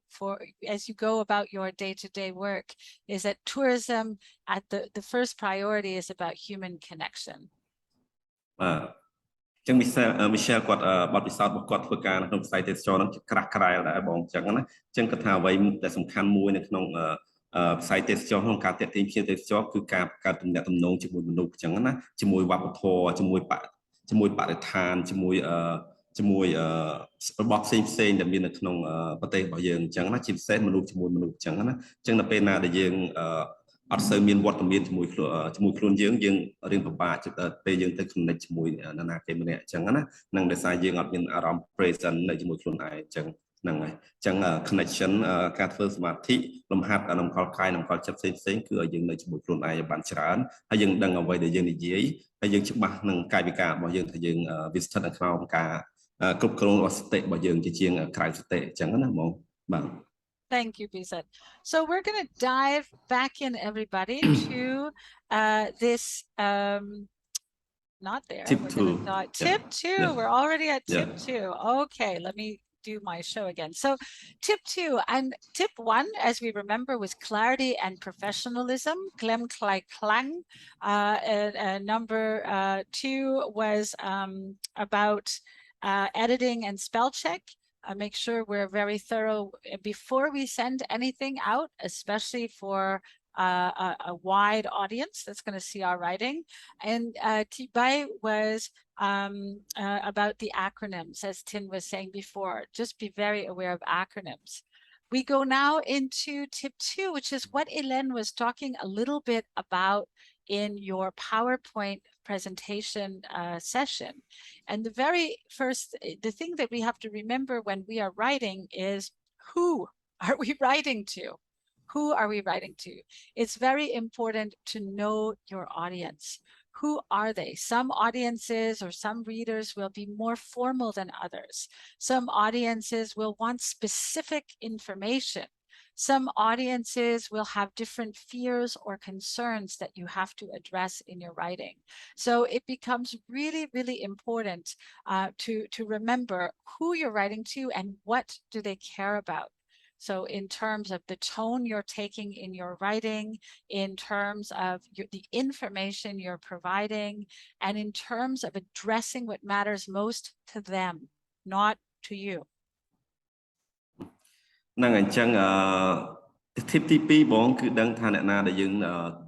Speaker 1: for as you go about your day-to-day work, is that tourism at the first priority is about human connection.
Speaker 2: ចឹងMichelle គាត់បទពិសោធន៍របស់គាត់ធ្វើការនៅក្នុងវិស័យទេសចរណ៍ហ្នឹងក្រាស់ក្រែលដែរបងចឹងណាចឹងគាត់ថាអ្វីដែលសំខាន់មួយនៅក្នុងវិស័យទេសចរណ៍ក្នុងការទាក់ទាញភ្ញៀវទេសចរគឺការបង្កើតទំនាក់ទំនងជាមួយមនុស្សចឹងណាជាមួយវប្បធម៌ជាមួយបរិស្ថានជាមួយរបស់ផ្សេងដែលមាននៅក្នុងប្រទេសរបស់យើងចឹងណាជាពិសេសមនុស្សជាមួយមនុស្សចឹងណាចឹងនៅពេលណាដែលយើងអត់សូវមានវត្តមានជាមួយខ្លួនយើងរៀងពិបាកពេលយើងទៅ connect ជាមួយនរណាគេម្នាក់ចឹងណានឹងដោយសារយើងអត់មានអារម្មណ៍ present នៅជាមួយខ្លួនឯងចឹងហ្នឹងហើយចឹង connection ការធ្វើសមាធិលំហាត់នំកល់កាយនំកល់ចិត្តផ្សេងគឺឲ្យយើងនៅជាមួយខ្លួនឯងបានច្រើនហើយយើងដឹងអ្វីដែលយើងនិយាយហើយយើងច្បាស់នឹងកាយវិការរបស់យើងថាយើងវាស្ថិតនៅក្នុងការគ្រប់គ្រងសតិរបស់យើងជាងក្រៅសតិចឹងណាហ្មងបាទ
Speaker 1: Thank you, Bizet. So we're going to dive back in, everybody, to this, not there.
Speaker 2: Tip two.
Speaker 1: Tip two.
Speaker 2: Yeah.
Speaker 1: We're already at tip
Speaker 2: Yeah.
Speaker 1: two. Okay, let me do my show again. So tip two, and tip one, as we remember, was clarity and professionalism. Klem klai klang. Number two was about editing and spell check. Make sure we're very thorough before we send anything out, especially for a wide audience that's going to see our writing. And Tibai was about the acronyms, as Tin was saying before. Just be very aware of acronyms. We go now into tip two, which is what Elaine was talking a little bit about in your PowerPoint presentation session. And the very first, the thing that we have to remember when we are writing is, who are we writing to? Who are we writing to? It's very important to know your audience. Who are they? Some audiences or some readers will be more formal than others. Some audiences will want specific information. Some audiences will have different fears or concerns that you have to address in your writing. So it becomes really, really important to remember who you're writing to and what do they care about. So in terms of the tone you're taking in your writing, in terms of the information you're providing, and in terms of addressing what matters most to them, not to you.
Speaker 2: ហ្នឹងអញ្ចឹង ทิปที่ปีบองคือดังทานนาได้ยัง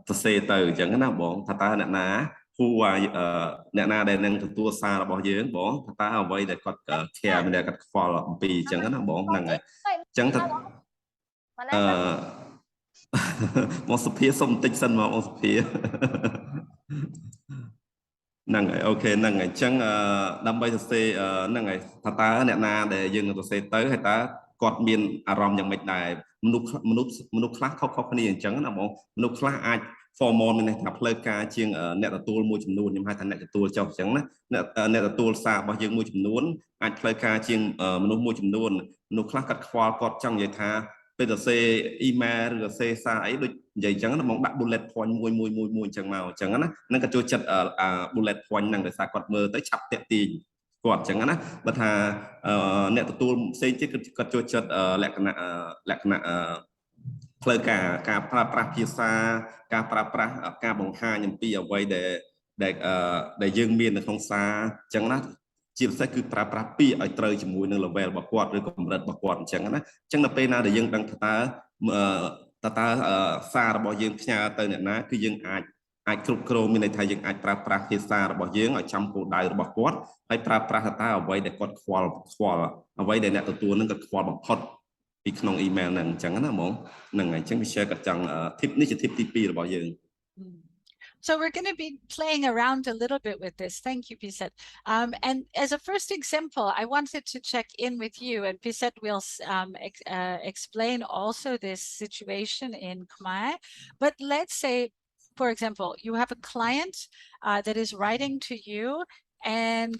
Speaker 2: ตเซเตอร์จังนะบองทาตานาผู้ว่านาได้นั่งตัวซาบองเยอะบองทาตาเอาไว้ได้กดแคร์ไม่ได้กดฟอลปีจังนะบองนั่งไงจังทัดมองสเปียสมติสันมองสเปียนั่งไงโอเคนั่งไงจังดำไปตเซนั่งไงทาตานาได้ยังตเซเตอร์ให้ตากดมีนอารมณ์ยังไม่ได้มนุษย์คลาสเขาคนนี้อย่างจังนะมองมนุษย์คลาสอาจฟอร์มอลในทับเลยการเชียงเนตตัวมวยจำนวนยังให้ทันเนตตัวเจ้าจังนะเนตตัวซาบางยังมวยจำนวนอาจเลยการเชียงมนุษย์มวยจำนวนมนุษย์คลาสกัดควอลกดจังใหญ่ท่าเป็นแต่เซอีเมลหรือเซซาไอ้ด้วยใหญ่จังนะมองดักบุลเลตพอยมวยจังเมาจังนะนั่นก็จะจัดบุลเลตพอยนั่งแต่สากดมือtớiฉับเตะตีกดจังนะบัดหาเนี่ยตัวเซนที่ก็จะจัดแหลกนะเพลการปราบปราพิซาการปราบปราการบังคับยังปีเอาไว้ได้ยืมเมียนในท้องซาจังนะจีบใส่คือปราบปราปีไอเตยจมูกหนึ่งระเวลบกวดหรือกำเริดบกวดจังนะจังนะเป็นนาได้ยังดังตาซาระบยังพญาเตยเนี่ยนะคือยังอาจครุบโครมีในไทยยังอาจปราบปราพิซาระบยังอาจจำปูได้ระบกวดให้ปราบปราตาเอาไว้ได้กดควอลเอาไว้ได้เนี่ยตัวนึงก็ควอลบังคับปีขนมอีเมลนั่งจังนะมองนั่งไงจังไปแชร์กับจังทิปนี่จะทิปที่ปีระบยัง
Speaker 1: So we're going to be playing around a little bit with this. Thank you, Pisette. And as a first example, I wanted to check in with you, and Pisette will explain also this situation in Khmer. But let's say, for example, you have a client that is writing to you, and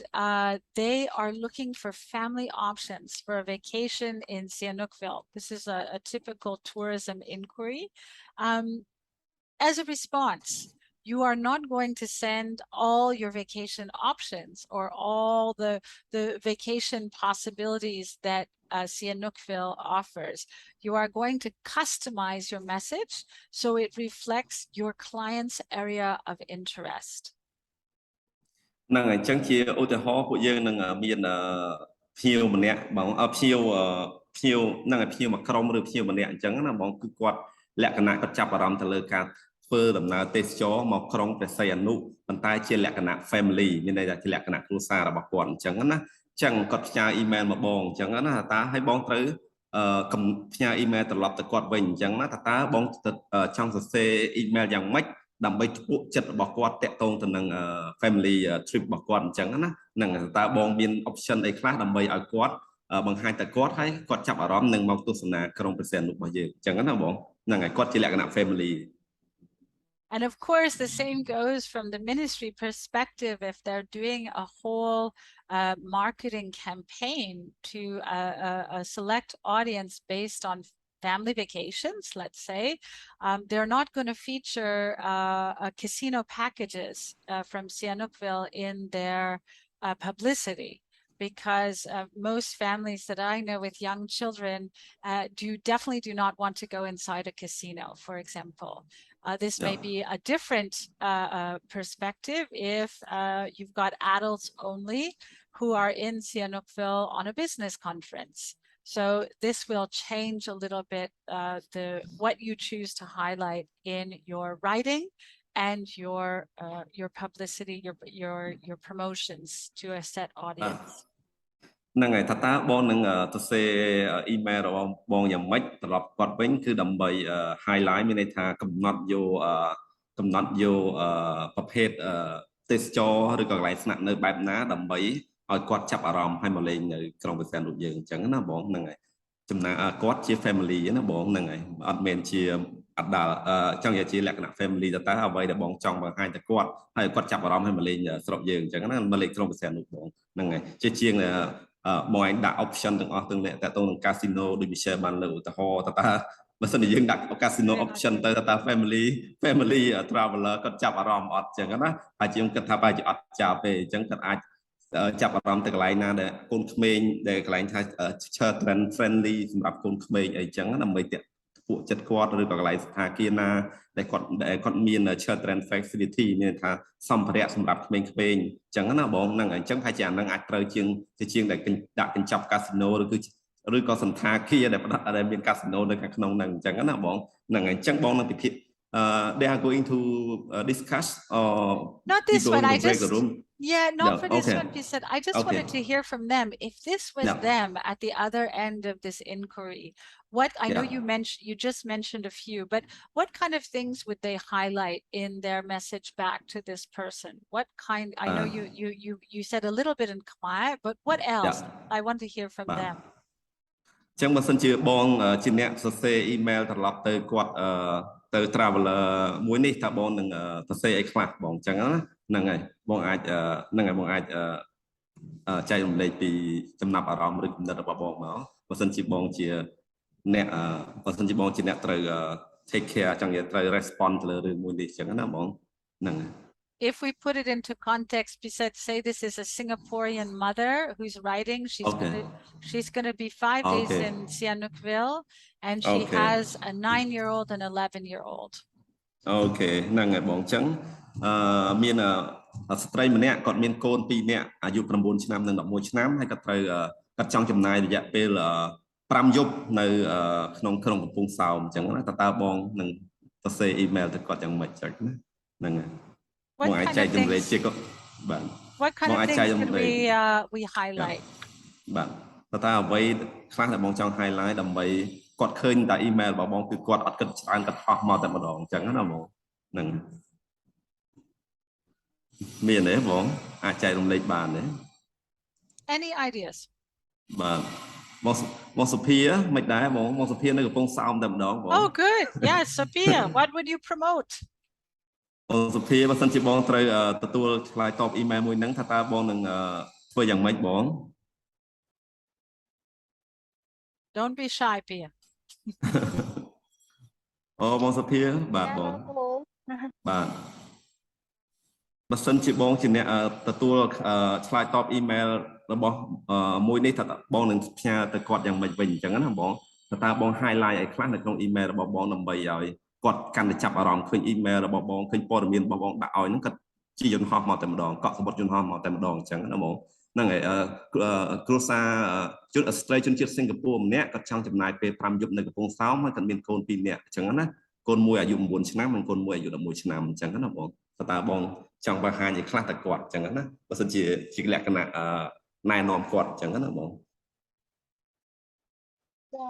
Speaker 1: they are looking for family options for a vacation in Sihanoukville. This is a typical tourism inquiry. As a response, you are not going to send all your vacation options or all the vacation possibilities that Sihanoukville offers. You are going to customize your message so it reflects your client's area of interest.
Speaker 2: นั่งไงจังเชียอุตหะผู้ยืนนั่งมีนเพียวมันเนี่ยบางเพียวนั่งไงเพียวมาครองหรือเพียวมันเนี่ยจังนะบางคือกวดและคณะก็จับอารมณ์ทะเลการเพื่อดำเนินเตสโจมาครองเป็นไซนุมันใต้เชียและคณะ family มีในเชียและคณะครูซาระบกวนจังนะจังกดชาอีเมลมาบองจังนะตาให้บองตื้อกำชาอีเมลตลอดตะกอดวิ่งจังนะตาบองช่องเซอีเมลอย่างไม่ดำไปปุ๊บจัดบอกว่าแตะตรงถึงนั่งfamily trip บอกว่าจังนะนั่งตาบองมี option ในคลาสดำไปเอากอดบางให้แต่กอดให้กอดจับอารมณ์หนึ่งมองตัวสนาครองเปอร์เซ็นต์ลูกมาเยอะจังนะบองนั่งไงกอดที่แหลกนะ family.
Speaker 1: And of course, the same goes from the ministry perspective. If they're doing a whole marketing campaign to a select audience based on family vacations, let's say, they're not going to feature casino packages from Sihanoukville in their publicity, because most families that I know with young children definitely do not want to go inside a casino, for example. This may be a different perspective if you've got adults only who are in Sihanoukville on a business conference. So this will change a little bit what you choose to highlight in your writing and your publicity, your promotions to a set audience.
Speaker 2: นั่งไงตาบองนั่งตัวเซอีเมลเราบองอย่างไม่ตลอดกอดเว้นคือดำไปไฮไลท์มีในทางกำหนดโยประเภทเตสโจหรือก็หลายสนับในแบบนั้นดำไปเอากอดจับอารมณ์ให้มาเลยในกรงเปอร์เซ็นต์หลุดยืนจังนะบองนั่งไงจำนวนกอดเชียร์ family นะบองนั่งไงอัดเมนเชียร์อัดดาจังอย่าเชียร์แหลกนะ family ตาเอาไว้เดี๋ยวบองจองบางให้แต่กอดให้กอดจับอารมณ์ให้มาเลยสรุปยืนจังนั้นมาเลยกรงเปอร์เซ็นต์หลุดบองนั่งไงเชียร์เนี่ยมองดัก option ต่างๆตั้งแต่ตรงคาสิโนโดยมีเชอร์บันเลยแต่พอตาเมื่อสันนิษฐานดักคาสิโน option แต่ตา family traveler ก็จับอารมณ์อัดจังนะอาจจะยังกระทำอาจจะอัดจับไปจังกันอาจจับอารมณ์แต่กลายน่าเด็กคนเขมรเด็กกลายท่าเชิดเทรนด์ friendly สำหรับคนเขมรไอ้จังนั้นไม่เตะพวกจัดกอดหรือก็กลายสถานกีฬาได้กอดมีเชิดเทรนด์ facility เนี่ยท่าสัมภาระสำหรับเขมรจังนั้นนะบอกนั่งจังพายจานนั่งอัดเตอร์เชียงแต่ดักกันจับคาสิโนหรือคือ ឬក៏សន្តាគារដែលមានកាស៊ីណូនៅខាងក្នុងហ្នឹងអញ្ចឹងណាបងហ្នឹងហើយអញ្ចឹងបងនឹងពិភាក្សាthey are going to discuss or
Speaker 1: Not this
Speaker 2: going
Speaker 1: one.
Speaker 2: to
Speaker 1: I
Speaker 2: break
Speaker 1: just
Speaker 2: the room.
Speaker 1: yeah, not
Speaker 2: Yeah,
Speaker 1: for this
Speaker 2: okay.
Speaker 1: one. He said I just
Speaker 2: Okay.
Speaker 1: wanted to hear from them. If this was
Speaker 2: Yeah.
Speaker 1: them at the other end of this inquiry, what I know
Speaker 2: Yeah.
Speaker 1: you just mentioned a few, but what kind of things would they highlight in their message back to this person? What kind? I know you said a little bit in Khmer, but what else? I want to hear from them.
Speaker 2: ចឹងបើសិនជាបងជាអ្នកសរសេរអ៊ីមែលត្រឡប់ទៅគាត់ទៅ traveler មួយនេះថាបងនឹងសរសេរអីខ្លះបងចឹងណាហ្នឹងហើយបងអាចហ្នឹងហើយបងអាចចែករំលែកពីចំណាប់អារម្មណ៍ឬគំនិតរបស់បងមកបើសិនជាបងជាអ្នកបើសិនជាបងជាអ្នកត្រូវ take care ចង់និយាយត្រូវ respond ទៅលើរឿងមួយនេះចឹងណាបងហ្នឹងហើយ
Speaker 1: If we put it into context, besides say this is a Singaporean mother who's writing, she's gonna be 5 days in Sihanoukville, and she has a 9-year-old and 11-year-old.
Speaker 2: អូខេហ្នឹងហើយបងចឹងមានស្ត្រីម្នាក់គាត់មានកូន2នាក់អាយុ9ឆ្នាំនិង11ឆ្នាំហើយគាត់ត្រូវគាត់ចង់ចំណាយរយៈពេល5យប់នៅក្នុងកំពង់សោមអញ្ចឹងណាតើបងនឹងសរសេរអ៊ីមែលទៅគាត់យ៉ាងម៉េចចឹងណាហ្នឹងហើយបងអាចចែករំលែកជាគាត់បាទ
Speaker 1: What kind of things can we highlight
Speaker 2: បាទតើអ្វីខ្លះដែលបងចង់ highlight ដើម្បីគាត់ឃើញតែអ៊ីមែលរបស់បងគឺគាត់អត់គិតច្រើនគាត់អស់មកតែម្ដងអញ្ចឹងណាបងហ្នឹងមានទេបងអាចចែករំលែកបានទេ
Speaker 1: Any ideas
Speaker 2: បាទបងសុភាមិនដែរបងសុភានៅកំពង់សោមតែម្ដងបង
Speaker 1: Oh good yes Sophia what would you promote
Speaker 2: បងសុភាបើសិនជាបងត្រូវទទួលឆ្លើយតបអ៊ីមែលមួយហ្នឹងថាតើបងនឹងធ្វើយ៉ាងម៉េចបង
Speaker 1: Don't be shy Pia
Speaker 2: អូបងសុភាបាទបងបាទបើសិនជាបងជាអ្នកទទួលឆ្លើយតបអ៊ីមែលរបស់មួយនេះថាបងនឹងផ្ញើទៅគាត់យ៉ាងម៉េចវិញអញ្ចឹងណាបងតើបង highlight អីខ្លះនៅក្នុងអ៊ីមែលរបស់បងដើម្បីឲ្យគាត់កាន់តែចាប់អារម្មណ៍ឃើញអ៊ីមែលរបស់បងឃើញព័ត៌មានរបស់បងដាក់ឲ្យហ្នឹងគាត់ជាយន្តហោះមកតែម្ដងកក់សម្បត្តិយន្តហោះមកតែម្ដងអញ្ចឹងណាបងហ្នឹងហើយគ្រួសារស្ត្រីជនជាតិសិង្ហបុរីម្នាក់គាត់ចង់ចំណាយពេល5យប់នៅកំពង់សោមហើយគាត់មានកូន2នាក់អញ្ចឹងណាកូនមួយអាយុ9ឆ្នាំនិងកូនមួយអាយុ11ឆ្នាំអញ្ចឹងណាបងតើបងចង់បង្ហាញឲ្យខ្លះតែគាត់អញ្ចឹងណាបើសិនជាលក្ខណៈណែនាំគាត់អញ្ចឹងណាបង
Speaker 7: ចា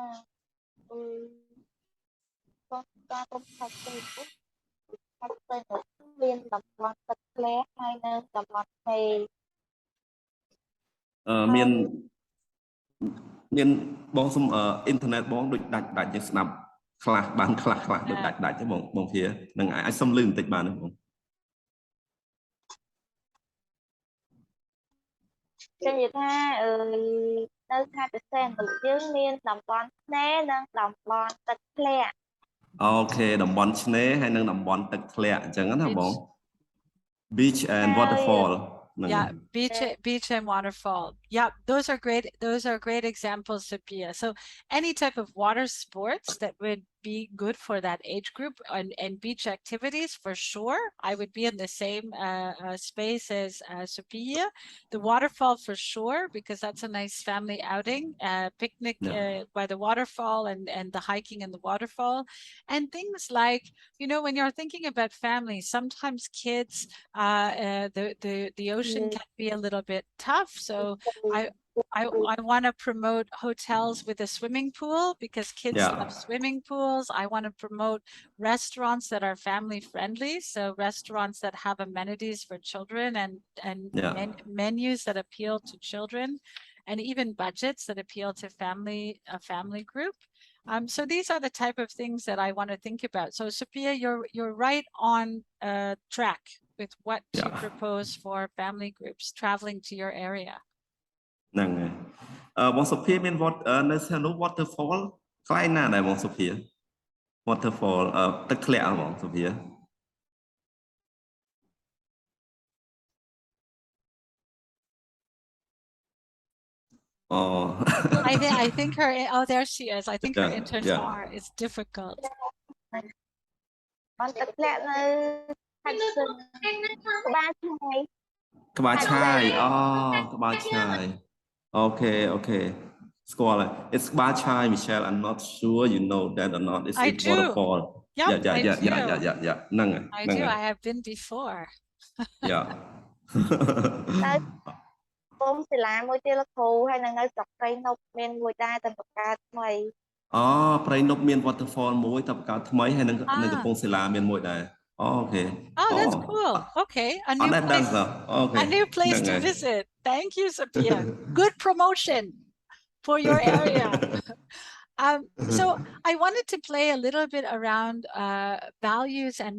Speaker 7: បងការទៅផាច់ទៅផាច់ទៅមានតំបន់ទឹកធ្លាក់ហើយនៅតំបន់ផ្សេង
Speaker 2: មានបងសុំអ៊ីនធឺណិតបងដូចដាច់យើងស្ដាប់ខ្លះបានខ្លះដូចដាច់ទេបងភានឹងអាចសុំលឺបន្តិចបានទេបង
Speaker 7: ចឹងនិយាយថានៅខេត្តបរសេនយើងមានតំបន់ឆ្នេរនិងតំបន់ទឹកធ្លាក់
Speaker 2: អូខេតំបន់ឆ្នេរហើយនិងតំបន់ទឹកធ្លាក់អញ្ចឹងណាបង beach and waterfall
Speaker 1: Yeah, beach and waterfall. Yeah, those are great examples, Sophia. So any type of water sports that would be good for that age group and beach activities for sure. I would be in the same space as Sophia. The waterfall for sure, because that's a nice family outing, picnic by the waterfall and the hiking in the waterfall. And things like, you know, when you're thinking about families, sometimes kids, the ocean can be a little bit tough. So I want to promote hotels with a swimming pool because kids love swimming pools. I want to promote restaurants that are family friendly. So restaurants that have amenities for children and menus that appeal to children and even budgets that appeal to a family group. So these are the type of things that I want to think about. So Sophia, you're right on track with what to propose for family groups traveling to your area.
Speaker 2: ហ្នឹងហើយបងសុភាមាននៅស្ថានភាព waterfall ខ្លាំងណាស់ដែរបងសុភា waterfall ទឹកធ្លាក់បងសុភា
Speaker 1: I think her there she is. I think her internet is difficult.
Speaker 7: បានទឹកធ្លាក់នៅខេត្តក្បាលឆាយ
Speaker 2: ក្បាលឆាយក្បាលឆាយអូខេ Squall. It's Bachai, Michelle. I'm not sure you know that or not. It's
Speaker 1: I
Speaker 2: a
Speaker 1: do.
Speaker 2: waterfall.
Speaker 1: Yep,
Speaker 2: Yeah.
Speaker 1: I do.
Speaker 2: Nang
Speaker 1: I do. I have been before.
Speaker 2: Yeah.
Speaker 7: នៅគុំសិលាមួយទៀតលោកគ្រូហើយនៅស្រុកព្រៃនប់មានមួយដែរតែបង្កើតថ្មី
Speaker 2: อ๋อព្រៃនប់មាន waterfall មួយតែបង្កើតថ្មីហើយនៅកំពង់សិលាមានមួយដែរអូខេ
Speaker 1: Oh, that's cool. Okay, a
Speaker 2: អត់
Speaker 1: new
Speaker 2: ដែរដឹង
Speaker 1: place.
Speaker 2: សោះអូខេ
Speaker 1: A new place to visit. Thank you, Sophia. Good promotion for your area. So I wanted to play a little bit around values and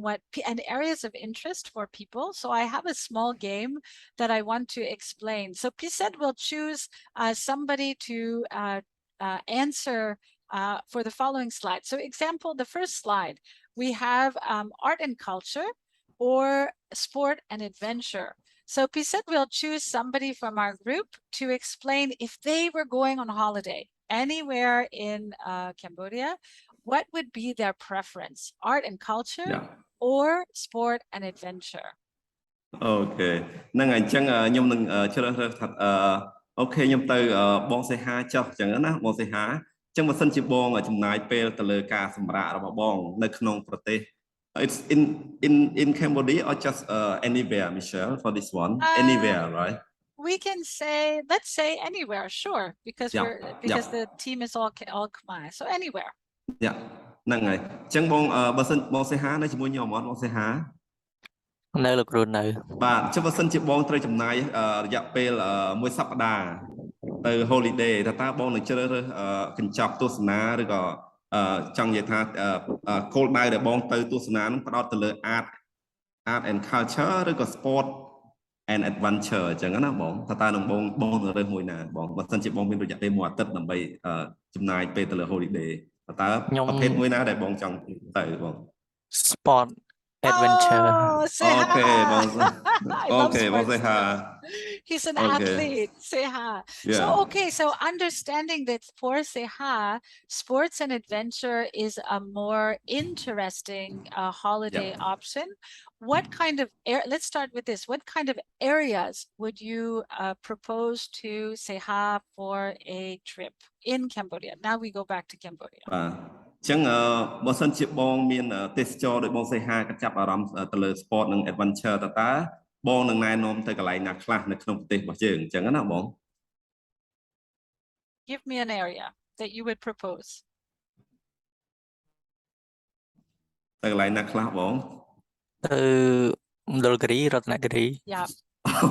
Speaker 1: and areas of interest for people. So I have a small game that I want to explain. So Pisette will choose somebody to answer for the following slide. So example, the first slide, we have art and culture or sport and adventure. So Pisette will choose somebody from our group to explain if they were going on holiday anywhere in Cambodia, what would be their preference, art and culture or sport and adventure?
Speaker 2: អូខេហ្នឹងហើយអញ្ចឹងខ្ញុំនឹងជ្រើសរើសថាអូខេខ្ញុំទៅបងសេហាចុះអញ្ចឹងណាបងសេហាអញ្ចឹងបើសិនជាបងចំណាយពេលទៅលើការសម្រាករបស់បងនៅក្នុងប្រទេស It's in Cambodia or just anywhere, Michelle, for this one? Anywhere, right?
Speaker 1: We can say, let's say anywhere, sure, because the team is all Khmer, so anywhere.
Speaker 2: Yeah, ហ្នឹងហើយអញ្ចឹងបងបើសិនបងសេហានៅជាមួយខ្ញុំអត់បងសេហានៅលោកគ្រូនៅបាទចុះបើសិនជាបងត្រូវចំណាយរយៈពេលមួយសប្តាហ៍ទៅ holiday តើបងនឹងជ្រើសរើសកញ្ចប់ទស្សនាឬក៏ចង់និយាយថាគោលដៅដែលបងទៅទស្សនានឹងផ្ដោតទៅលើ art and culture ឬក៏ sport and adventure អញ្ចឹងណាបងតើនឹងបងនឹងរើសមួយណាបងបើសិនជាបងមានរយៈពេលមួយអាទិត្យដើម្បីចំណាយពេលទៅលើ holiday តើប្រភេទមួយណាដែលបងចង់ទៅបង sport adventure
Speaker 1: Okay,
Speaker 2: bon Seha.
Speaker 1: He's an athlete, Seha. So so understanding that for Seha, sports and adventure is a more interesting holiday option. What kind of let's start with this. What kind of areas would you propose to Seha for a trip in Cambodia? Now we go back to Cambodia.
Speaker 2: ចឹងបើសិនជាបងមានទេសចរដោយបងសេហាក៏ចាប់អារម្មណ៍ទៅលើ sport និង adventure តើបងនឹងណែនាំទៅកន្លែងណាខ្លះនៅក្នុងប្រទេសរបស់យើងអញ្ចឹងណាបង
Speaker 1: Give me an area that you would propose.
Speaker 2: ទៅកន្លែងណាខ្លះបងទៅមណ្ឌលគិរីរតនគិរី
Speaker 1: Yeah.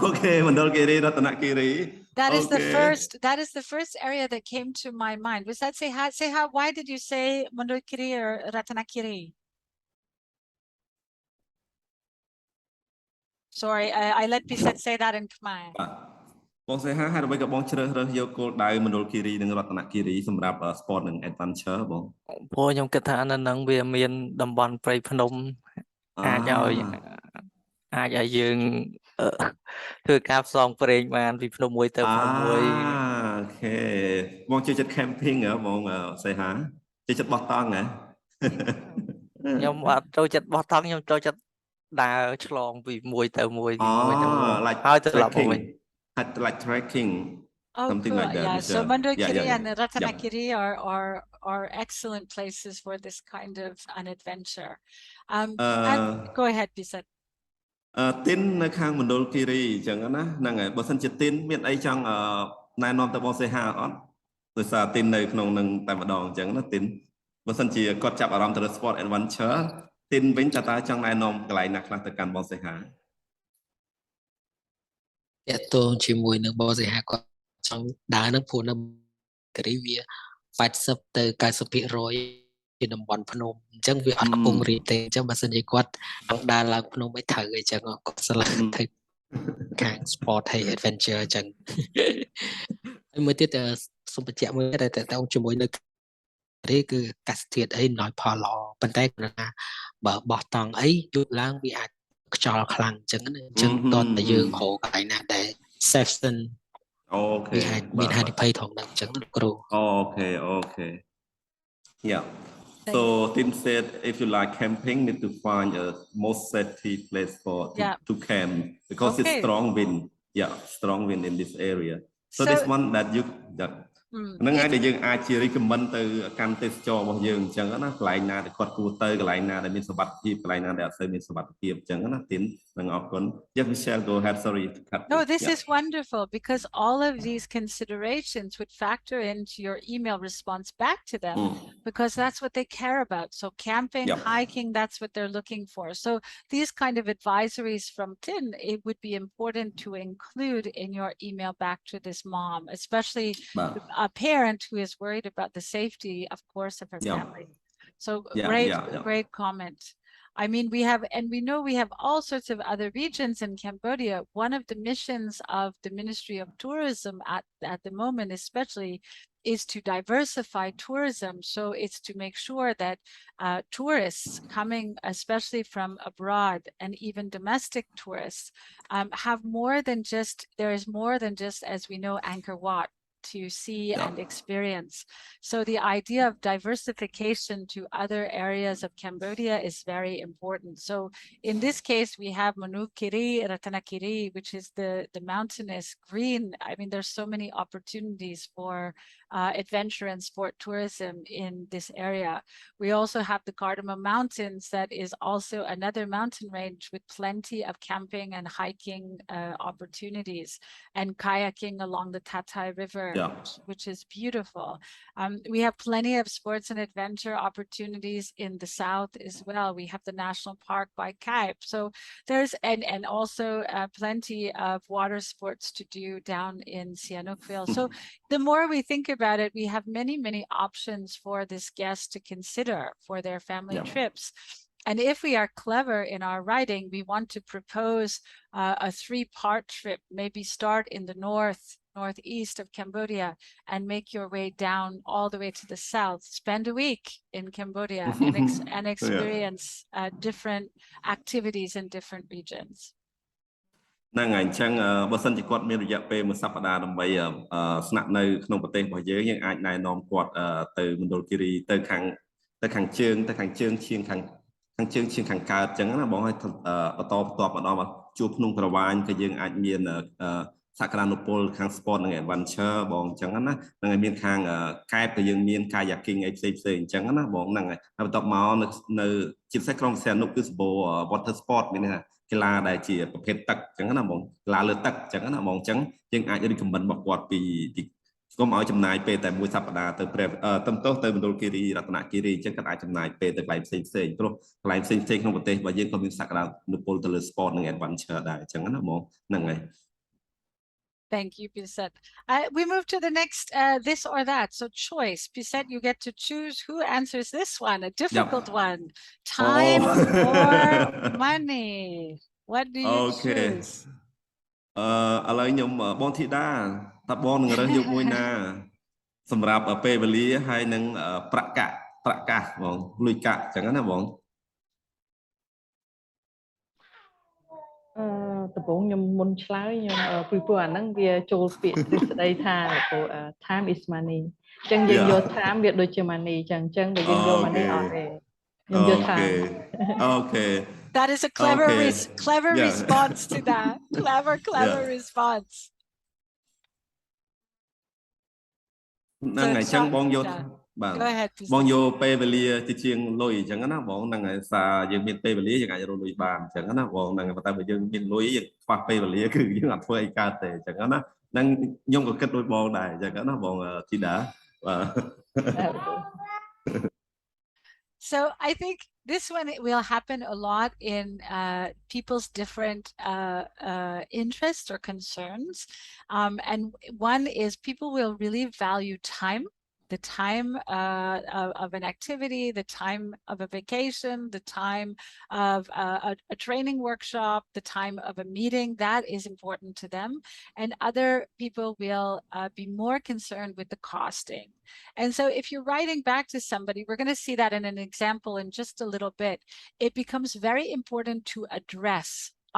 Speaker 2: Okay, Mandalkiri, Ratanakiri.
Speaker 1: That is the first area that came to my mind. Was that Seha? Seha, why did you say Mandalkiri or Ratanakiri? Sorry, I let Pisette say that in Khmer.
Speaker 2: បងសេហាហើយអ្វីក៏បងជ្រើសរើសយកគោលដៅមណ្ឌលគិរីនិងរតនគិរីសម្រាប់ sport និង adventure បងព្រោះខ្ញុំគិតថានៅនឹងវាមានតំបន់ព្រៃភ្នំអាចឲ្យយើងធ្វើការផ្សងព្រេងបានពីភ្នំមួយទៅភ្នំមួយអូខេបងចូលចិត្ត camping ហ៎បងសេហាចូលចិត្តបោះតង់ហ៎ខ្ញុំអត់ចូលចិត្តបោះតង់ខ្ញុំចូលចិត្តដើរឆ្លងពីមួយទៅមួយហើយត្រឡប់មកវិញ like trekking something like that.
Speaker 1: Yeah, so Mandalkiri and Ratanakiri are excellent places for this kind of an adventure. Go ahead, Pisette.
Speaker 2: ទីននៅខាងមណ្ឌលគិរីអញ្ចឹងណាហ្នឹងហើយបើសិនជាទីនមានអីចង់ណែនាំទៅបងសេហាអត់ដោយសារទីននៅក្នុងនឹងតែម្ដងអញ្ចឹងណាទីនបើសិនជាគាត់ចាប់អារម្មណ៍ទៅលើ sport adventure ទីនវិញតើចង់ណែនាំកន្លែងណាខ្លះទៅកាន់បងសេហាតើតើជាមួយនឹងបងសេហាគាត់ចង់ដើរនឹងព្រោះនៅគិរីវា 80 ទៅ 90% ជាតំបន់ភ្នំអញ្ចឹងវាអត់កំពុងរីកទេអញ្ចឹងបើសិនជាគាត់ต้องដើរឡើងភ្នំឲ្យត្រូវអញ្ចឹងគាត់ឆ្លាតទៅខាង sport ហើយ adventure អញ្ចឹងហើយមួយទៀតសូមបញ្ជាក់មួយតែតើជាមួយនៅនេះគឺអាកាសធាតុអីអំណោយផលល្អប៉ុន្តែគ្រាន់តែបើបោះតង់អីយប់ឡើងវាអាចខ្យល់ខ្លាំងអញ្ចឹងណាអញ្ចឹងតើតើយើងរកកន្លែងណាដែល safe zone អូខេមានហានិភ័យថងដែរអញ្ចឹងលោកគ្រូអូខេ Yeah. So Tim said if you like camping, need to find a most safety place to camp because it's strong wind. Yeah, strong wind in this area. So this one that you ហ្នឹងហើយដែលយើងអាចជា recommend ទៅកម្មទេសចររបស់យើងអញ្ចឹងណាកន្លែងណាដែលគាត់គួរទៅកន្លែងណាដែលមានសុវត្ថិភាពកន្លែងណាដែលអត់សូវមានសុវត្ថិភាពអញ្ចឹងណាទីននឹងអរគុណ Yes Michelle go ahead sorry to cut
Speaker 1: No, this is wonderful because all of these considerations would factor into your email response back to them because that's what they care about. So camping, hiking, that's what they're looking for. So these kind of advisories from Tin, it would be important to include in your email back to this mom, especially a parent who is worried about the safety, of course, of her family. So great comment. I mean, we know we have all sorts of other regions in Cambodia. One of the missions of the Ministry of Tourism at the moment, especially, is to diversify tourism. So it's to make sure that tourists coming, especially from abroad and even domestic tourists, have more than just, there is more than just, as we know, Angkor Wat to see and experience. So the idea of diversification to other areas of Cambodia is very important. So in this case, we have Manukiri, Ratanakiri, which is the mountainous green. I mean, there's so many opportunities for adventure and sport tourism in this area. We also have the Cardamom Mountains, that is also another mountain range with plenty of camping and hiking opportunities, and kayaking along the Tatai River, which is beautiful. We have plenty of sports and adventure opportunities in the south as well. We have the National Park by Kaip. So there's, and also plenty of water sports to do down in Sihanoukville. So the more we think about it, we have many options for this guest to consider for their family trips. And if we are clever in our writing, we want to propose a 3-part trip, maybe start in the northeast of Cambodia and make your way down all the way to the south, spend a week in Cambodia and experience different activities in different regions.
Speaker 2: ហ្នឹងហើយអញ្ចឹងបើសិនជាគាត់មានរយៈពេលមួយសប្តាហ៍ដើម្បីស្នាក់នៅក្នុងប្រទេសរបស់យើងយើងអាចណែនាំគាត់ទៅមណ្ឌលគិរីទៅខាងជើងឈៀងខាងកើតអញ្ចឹងណាបងឲ្យបន្តបន្ទាប់មកដល់ជួបភ្នំក្រវាញក៏យើងអាចមានសក្តានុពលខាង sport និង adventure បងអញ្ចឹងណាហ្នឹងហើយមានខាងកែបក៏យើងមាន kayaking អីផ្សេងអញ្ចឹងណាបងហ្នឹងហើយបន្ទាប់មកនៅជាពិសេសក្រុងសៀនុគឺសម្បូរ water sport មានកីឡាដែលជាប្រភេទទឹកអញ្ចឹងណាបងកីឡាលើទឹកអញ្ចឹងណាបងអញ្ចឹងយើងអាច recommend របស់គាត់ពីកុំឲ្យចំណាយពេលតែមួយសប្តាហ៍ទៅទៅមណ្ឌលគិរីរតនគិរីអញ្ចឹងគាត់អាចចំណាយពេលទៅកន្លែងផ្សេងព្រោះកន្លែងផ្សេងក្នុងប្រទេសរបស់យើងក៏មានសក្តានុពលទៅលើ sport និង adventure ដែរអញ្ចឹងណាបងហ្នឹងហើយ
Speaker 1: Thank you, Piset. We move to the next, this or that. So choice. Piset, you get to choose who answers this one, a difficult one. Time or money? What do you choose?
Speaker 2: ឥឡូវខ្ញុំបងធីតាតើបងនឹងរើសយកមួយណាសម្រាប់ពេលវេលាហើយនឹងប្រកាសបងលុយកាក់អញ្ចឹងណាបង
Speaker 4: ដំបូងខ្ញុំមុនឆ្លើយខ្ញុំពីព្រោះអាហ្នឹងវាចូលពាក្យទ្រឹស្ដីថា time is money អញ្ចឹងយើងយក time វាដូចជា money អញ្ចឹងបើយើងយក money អត់ទេខ្ញុំយក time
Speaker 2: Okay
Speaker 1: That is a clever response to that. Clever response.
Speaker 2: ហ្នឹងហើយអញ្ចឹងបងយកបាទ
Speaker 1: Go ahead
Speaker 2: បងយកពេលវេលាជាជាងលុយអញ្ចឹងណាបងហ្នឹងហើយសារយើងមានពេលវេលាយើងអាចរកលុយបានអញ្ចឹងណាបងហ្នឹងតែបើយើងមានលុយយើងខ្វះពេលវេលាគឺយើងអត់ធ្វើអីកើតទេអញ្ចឹងណាហ្នឹងខ្ញុំក៏គិតដូចបងដែរអញ្ចឹងណាបងធីតាបាទ
Speaker 1: So I think this one will happen a lot in people's different interests or concerns. And one is people will really value time. The time of an activity, the time of a vacation, the time of a training workshop, the time of a meeting, that is important to them. And other people will be more concerned with the costing. And so if you're writing back to somebody, we're going to see that in an example in just a little bit, it becomes very important to address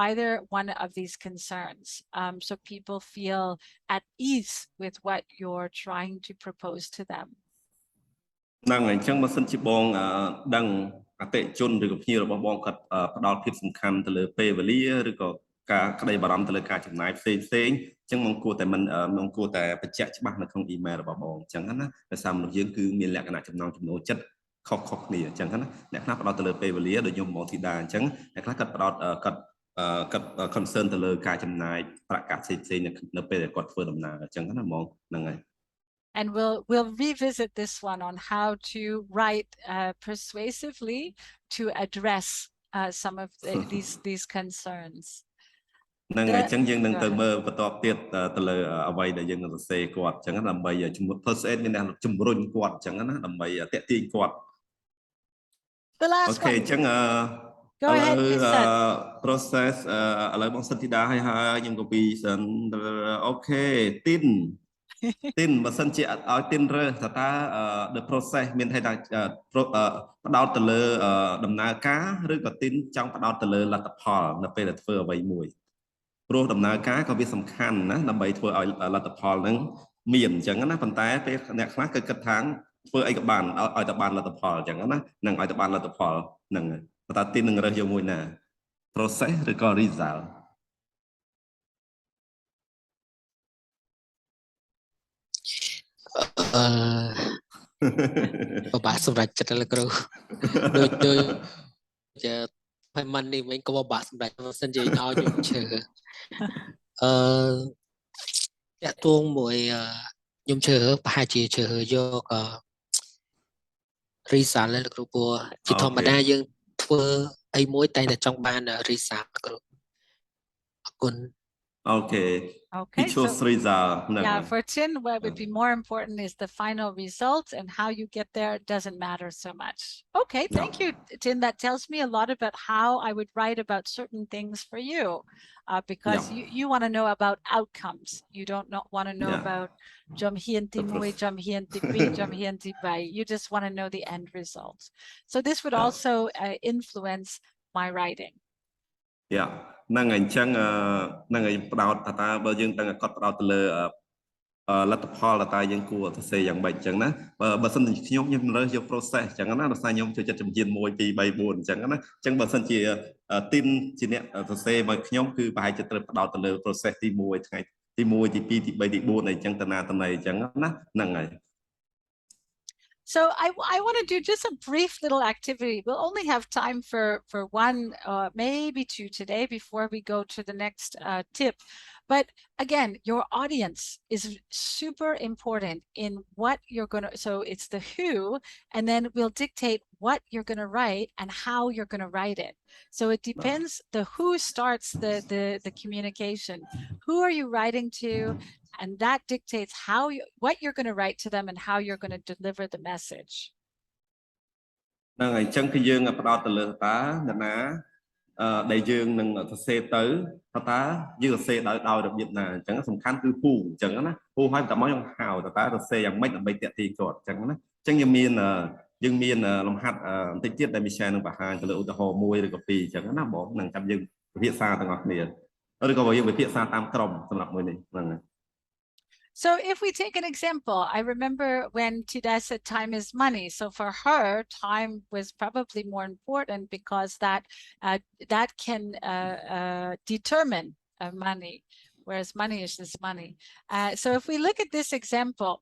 Speaker 1: either one of these concerns, so people feel at ease with what you're trying to propose to them.
Speaker 2: ហ្នឹងហើយអញ្ចឹងបើសិនជាបងដឹងអតិជនឬក៏ភ្ញៀវរបស់បងគាត់ផ្ដល់ភាពសំខាន់ទៅលើពេលវេលាឬក៏ ការក្តីបារម្ភទៅលើការចំណាយផ្សេងៗអញ្ចឹងមកគួរតែមិនគួរតែបញ្ជាក់ច្បាស់នៅក្នុង email របស់បងអញ្ចឹងណាដោយសារមនុស្សយើងគឺមានលក្ខណៈចំណូលចិត្តខុសគ្នាអញ្ចឹងណាអ្នកខ្លះផ្ដោតទៅលើពេលវេលាដូចខ្ញុំមកធីតាអញ្ចឹងអ្នកខ្លះគាត់ផ្ដោតគាត់concern ទៅលើការចំណាយប្រាក់កាសផ្សេងៗនៅពេលដែលគាត់ធ្វើដំណើរអញ្ចឹងណាហ្មងហ្នឹងហើយ
Speaker 1: And we'll revisit this one on how to write persuasively to address some of these concerns.
Speaker 2: ហ្នឹងហើយអញ្ចឹងយើងនឹងទៅមើលបន្តទៀតទៅលើអ្វីដែលយើងនឹងសរសេរគាត់អញ្ចឹងដើម្បីជំនួស persuade មានអ្នកជំរុញគាត់អញ្ចឹងណាដើម្បីតាក់ទាញគាត់
Speaker 1: The last one.
Speaker 2: អូខេអញ្ចឹង
Speaker 1: Go ahead,
Speaker 2: process ឥឡូវបងសិនធីតាហើយខ្ញុំ copy សិនអូខេ tin បើសិនជាឲ្យ tin រើសថា the process មានន័យថាផ្ដោតទៅលើដំណើរការឬក៏ tin ចង់ផ្ដោតទៅលើលទ្ធផលនៅពេលដែលធ្វើអ្វីមួយព្រោះដំណើរការក៏វាសំខាន់ណាដើម្បីធ្វើឲ្យលទ្ធផលហ្នឹងមានអញ្ចឹងណាប៉ុន្តែពេលអ្នកខ្លះគឺគិតថាធ្វើអីក៏បានឲ្យតែបានលទ្ធផលអញ្ចឹងណានឹងឲ្យតែបានលទ្ធផលហ្នឹងប៉ុន្តែ tin នឹងរើសយកមួយណា process ឬក៏ result
Speaker 5: ពិបាកសម្រាប់ចិត្តលោកគ្រូដូចជាហើយមិននេះវិញក៏ពិបាកសម្រាប់សិនជាឲ្យខ្ញុំឈើតាក់ទងមួយខ្ញុំឈើប្រហែលជាឈើយក result លោកគ្រូព្រោះជាធម្មតាយើងធ្វើអីមួយតែចង់បាន result គ្រូអរគុណ
Speaker 2: Okay.
Speaker 1: Okay.
Speaker 2: So,
Speaker 1: yeah, for Tin, what would be more important is the final results, and how you get there doesn't matter so much. Okay, thank you, Tin. That tells me a lot about how I would write about certain things for you, because you want to know about outcomes. You don't want to know about jom hianti mui, jom hianti pi, jom hianti bai. You just want to know the end results. So this would also influence my writing.
Speaker 2: Yeah. ហ្នឹងហើយអញ្ចឹងហ្នឹងហើយផ្ដោតថាបើយើងដឹងគាត់ផ្ដោតទៅលើលទ្ធផលថាយើងគួរសរសេរយ៉ាងម៉េចអញ្ចឹងណាបើសិនជាខ្ញុំរើសយក process អញ្ចឹងណាដោយសារខ្ញុំចូលចិត្តជំហាន1 2 3 4អញ្ចឹងណាអញ្ចឹងបើសិនជា tin ជាអ្នកសរសេរមកខ្ញុំគឺប្រហែលជាត្រូវផ្ដោតទៅលើ process ទី1ថ្ងៃទី1ទី2ទី3ទី4អីចឹងតាណាអញ្ចឹងណាហ្នឹងហើយ
Speaker 1: So I want to do just a brief little activity. We'll only have time for one, maybe two today before we go to the next tip. But again, your audience is super important in what you're going to, so it's the who, and then we'll dictate what you're going to write and how you're going to write it. So it depends, the who starts the communication. Who are you writing to? And that dictates what you're going to write to them and how you're going to deliver the message.
Speaker 2: ហ្នឹងហើយអញ្ចឹងគឺយើងផ្ដោតទៅលើតាណាដែលយើងនឹងសរសេរទៅថាយើងសរសេរដោយរបៀបណាអញ្ចឹងសំខាន់គឺ who អញ្ចឹងណា who ហើយតែមកយើងហៅថាសរសេរយ៉ាងម៉េចដើម្បីទាក់ទាញគាត់អញ្ចឹងណាអញ្ចឹងយើងមានលំហាត់បន្តិចទៀតដែល Michelle នឹងបង្ហាញទៅលើឧទាហរណ៍មួយឬក៏ពីរអញ្ចឹងណាបងនឹងចាំយើងពិភាក្សាទាំងអស់គ្នាឬក៏យើងពិភាក្សាតាមក្រុមសម្រាប់មួយនេះហ្នឹងហើយ
Speaker 1: So if we take an example, I remember when Tida said time is money. So for her, time was probably more important because that can determine money, whereas money is just money. So if we look at this example,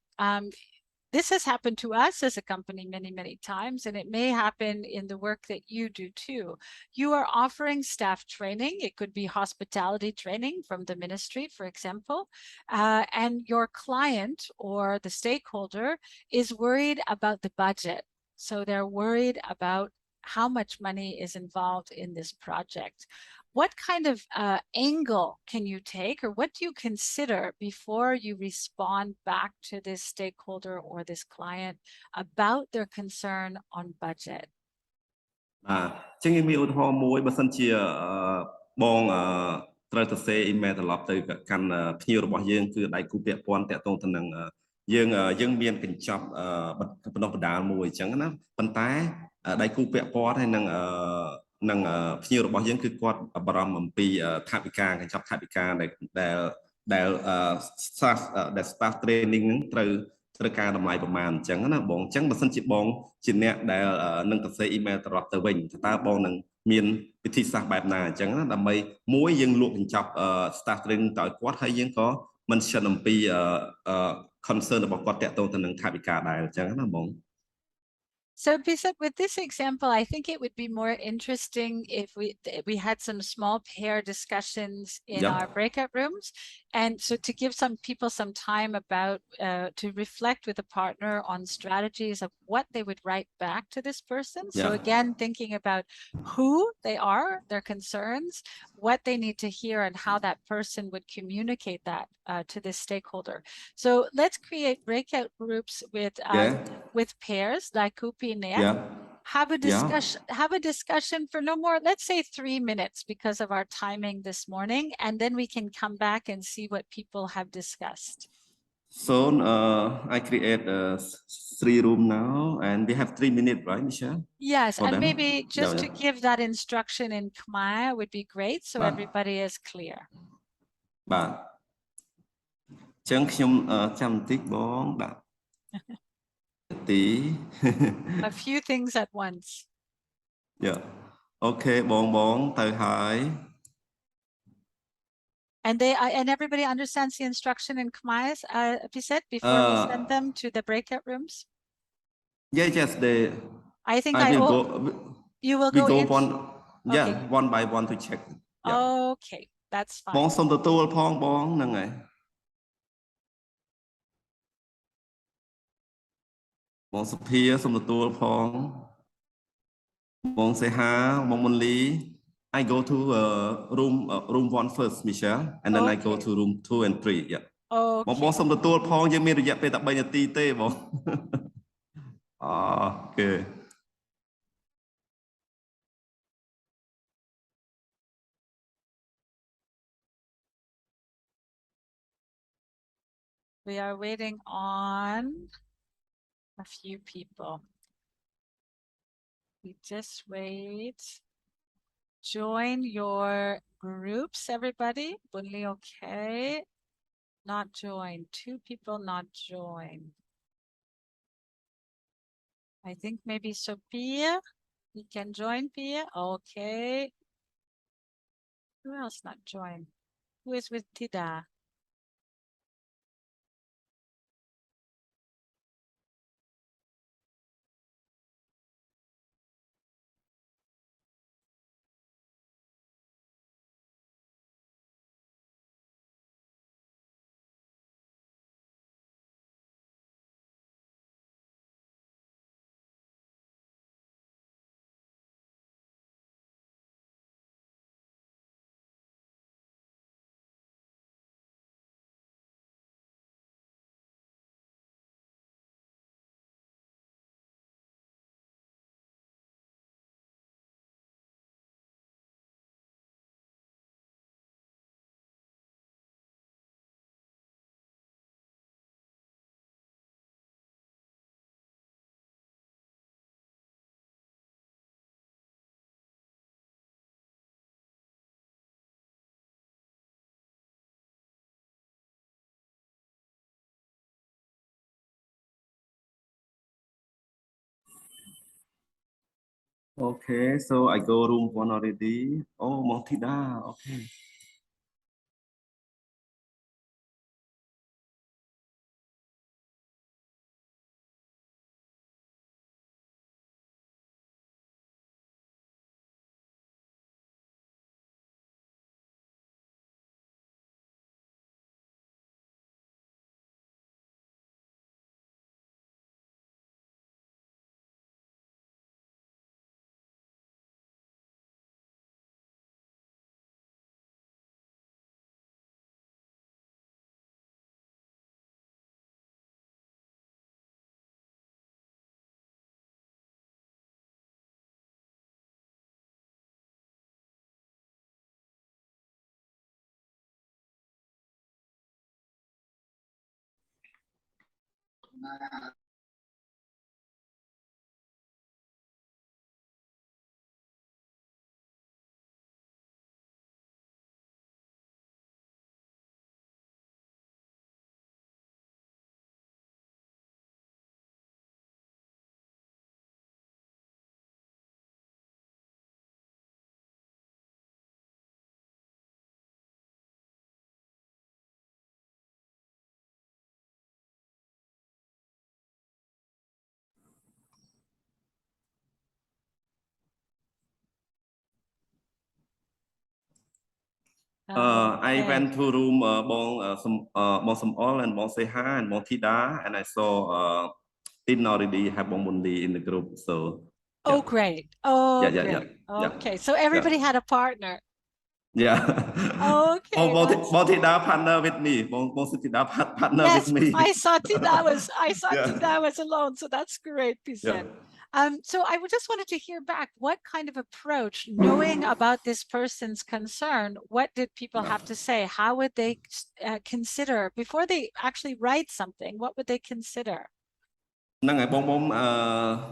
Speaker 1: this has happened to us as a company many, many times, and it may happen in the work that you do too. You are offering staff training. It could be hospitality training from the ministry, for example, and your client or the stakeholder is worried about the budget. So they're worried about how much money is involved in this project. What kind of angle can you take, or what do you consider before you respond back to this stakeholder or this client about their concern on budget?
Speaker 2: ចឹងយើងមានឧទាហរណ៍មួយបើសិនជាបងត្រូវទៅសេ email ត្រឡប់ទៅកាន់ភ្ញៀវរបស់យើងគឺដៃគូពាក់ព័ន្ធតាក់ទងទៅនឹងយើងមានកញ្ចប់បណ្ដុះបណ្ដាលមួយអញ្ចឹងណាប៉ុន្តែដៃគូពាក់ព័ន្ធហើយនឹងភ្ញៀវរបស់យើងគឺគាត់បារម្ភអំពីថវិកាកញ្ចប់ថវិកាដែល staff training ហ្នឹងត្រូវការតម្លៃប្រមាណអញ្ចឹងណាបងអញ្ចឹងបើសិនជាបងជាអ្នកដែលនឹងសរសេរ email ត្រឡប់ទៅវិញតើបងនឹង មានវិធីសាស្ត្របែបណាអញ្ចឹងណាដើម្បីមួយយើងលក់កញ្ចប់ staff training ទៅគាត់ហើយយើងក៏ mention អំពី concern របស់គាត់តាក់ទងទៅនឹងថវិកាដែរអញ្ចឹងណាបង
Speaker 1: So with this example, I think it would be more interesting if we had some small pair discussions in
Speaker 2: Yeah.
Speaker 1: our breakout rooms. And so to give some people some time about to reflect with a partner on strategies of what they would write back to this person. So
Speaker 2: Yeah.
Speaker 1: again, thinking about who they are, their concerns, what they need to hear, and how that person would communicate that to this stakeholder. So let's create breakout groups with pairs like Kupi and Nia.
Speaker 2: Yeah.
Speaker 1: Have a discussion for no more, let's say 3 minutes because of our timing this morning, and then we can come back and see what people have discussed.
Speaker 2: So I create 3 room now and we have 3 minutes, right, Michelle?
Speaker 1: Yes,
Speaker 2: For
Speaker 1: and
Speaker 2: them?
Speaker 1: maybe just
Speaker 2: Yeah,
Speaker 1: to
Speaker 2: yeah.
Speaker 1: give that instruction in Khmer would be great, so everybody is clear.
Speaker 2: បាទចឹងខ្ញុំចាំបន្តិចបងដាក់ទី
Speaker 1: A few things at once.
Speaker 2: Yeah. Okay បងទៅហើយ
Speaker 1: And everybody understands the instruction in Khmer, Piset, before we send them to the breakout rooms?
Speaker 2: Yes, they
Speaker 1: I think
Speaker 2: I will go
Speaker 1: you will
Speaker 2: we
Speaker 1: go
Speaker 2: go
Speaker 1: in.
Speaker 2: one yeah
Speaker 1: Okay.
Speaker 2: one by one to check. Yeah.
Speaker 1: Okay, that's
Speaker 2: បង
Speaker 1: fine.
Speaker 2: សុំទទួលផងបងហ្នឹងហើយបងសុភាសុំទទួលផងបងសេហាបងមុនលី I go to room 1 first Michelle and then I go
Speaker 1: Okay.
Speaker 2: to room 2 and 3 yeah បង
Speaker 1: Okay.
Speaker 2: សុំទទួលផងយើងមានរយៈពេលតែ3នាទីទេបង អូខេ
Speaker 1: We are waiting on a few people. We just wait. Join your groups, everybody. Bunli, okay. Not join. 2 people not join. I think maybe Sophia. You can join, Pia. Okay. Who else not join? Who is with Tida?
Speaker 2: Okay, so I go room 1 already. Oh, Montida. Okay. I went to room Bong Some All and Bong Seha and Bong Tida, and I saw Tin already have Bong Mundi in the group. So
Speaker 1: Oh, great. Oh,
Speaker 2: yeah,
Speaker 1: great.
Speaker 2: yeah.
Speaker 1: Okay, so everybody had a partner.
Speaker 2: Yeah.
Speaker 1: Okay.
Speaker 2: Bong Tida partner with me. Bong Tida partner
Speaker 1: Yes,
Speaker 2: with me.
Speaker 1: I saw Tida
Speaker 2: Yeah.
Speaker 1: Tida was alone, so that's great, Piset. So I just wanted to hear back what kind of approach, knowing about this person's concern, what did people have to say? How would they consider before they actually write something? What would they consider?
Speaker 2: ហ្នឹងហើយបង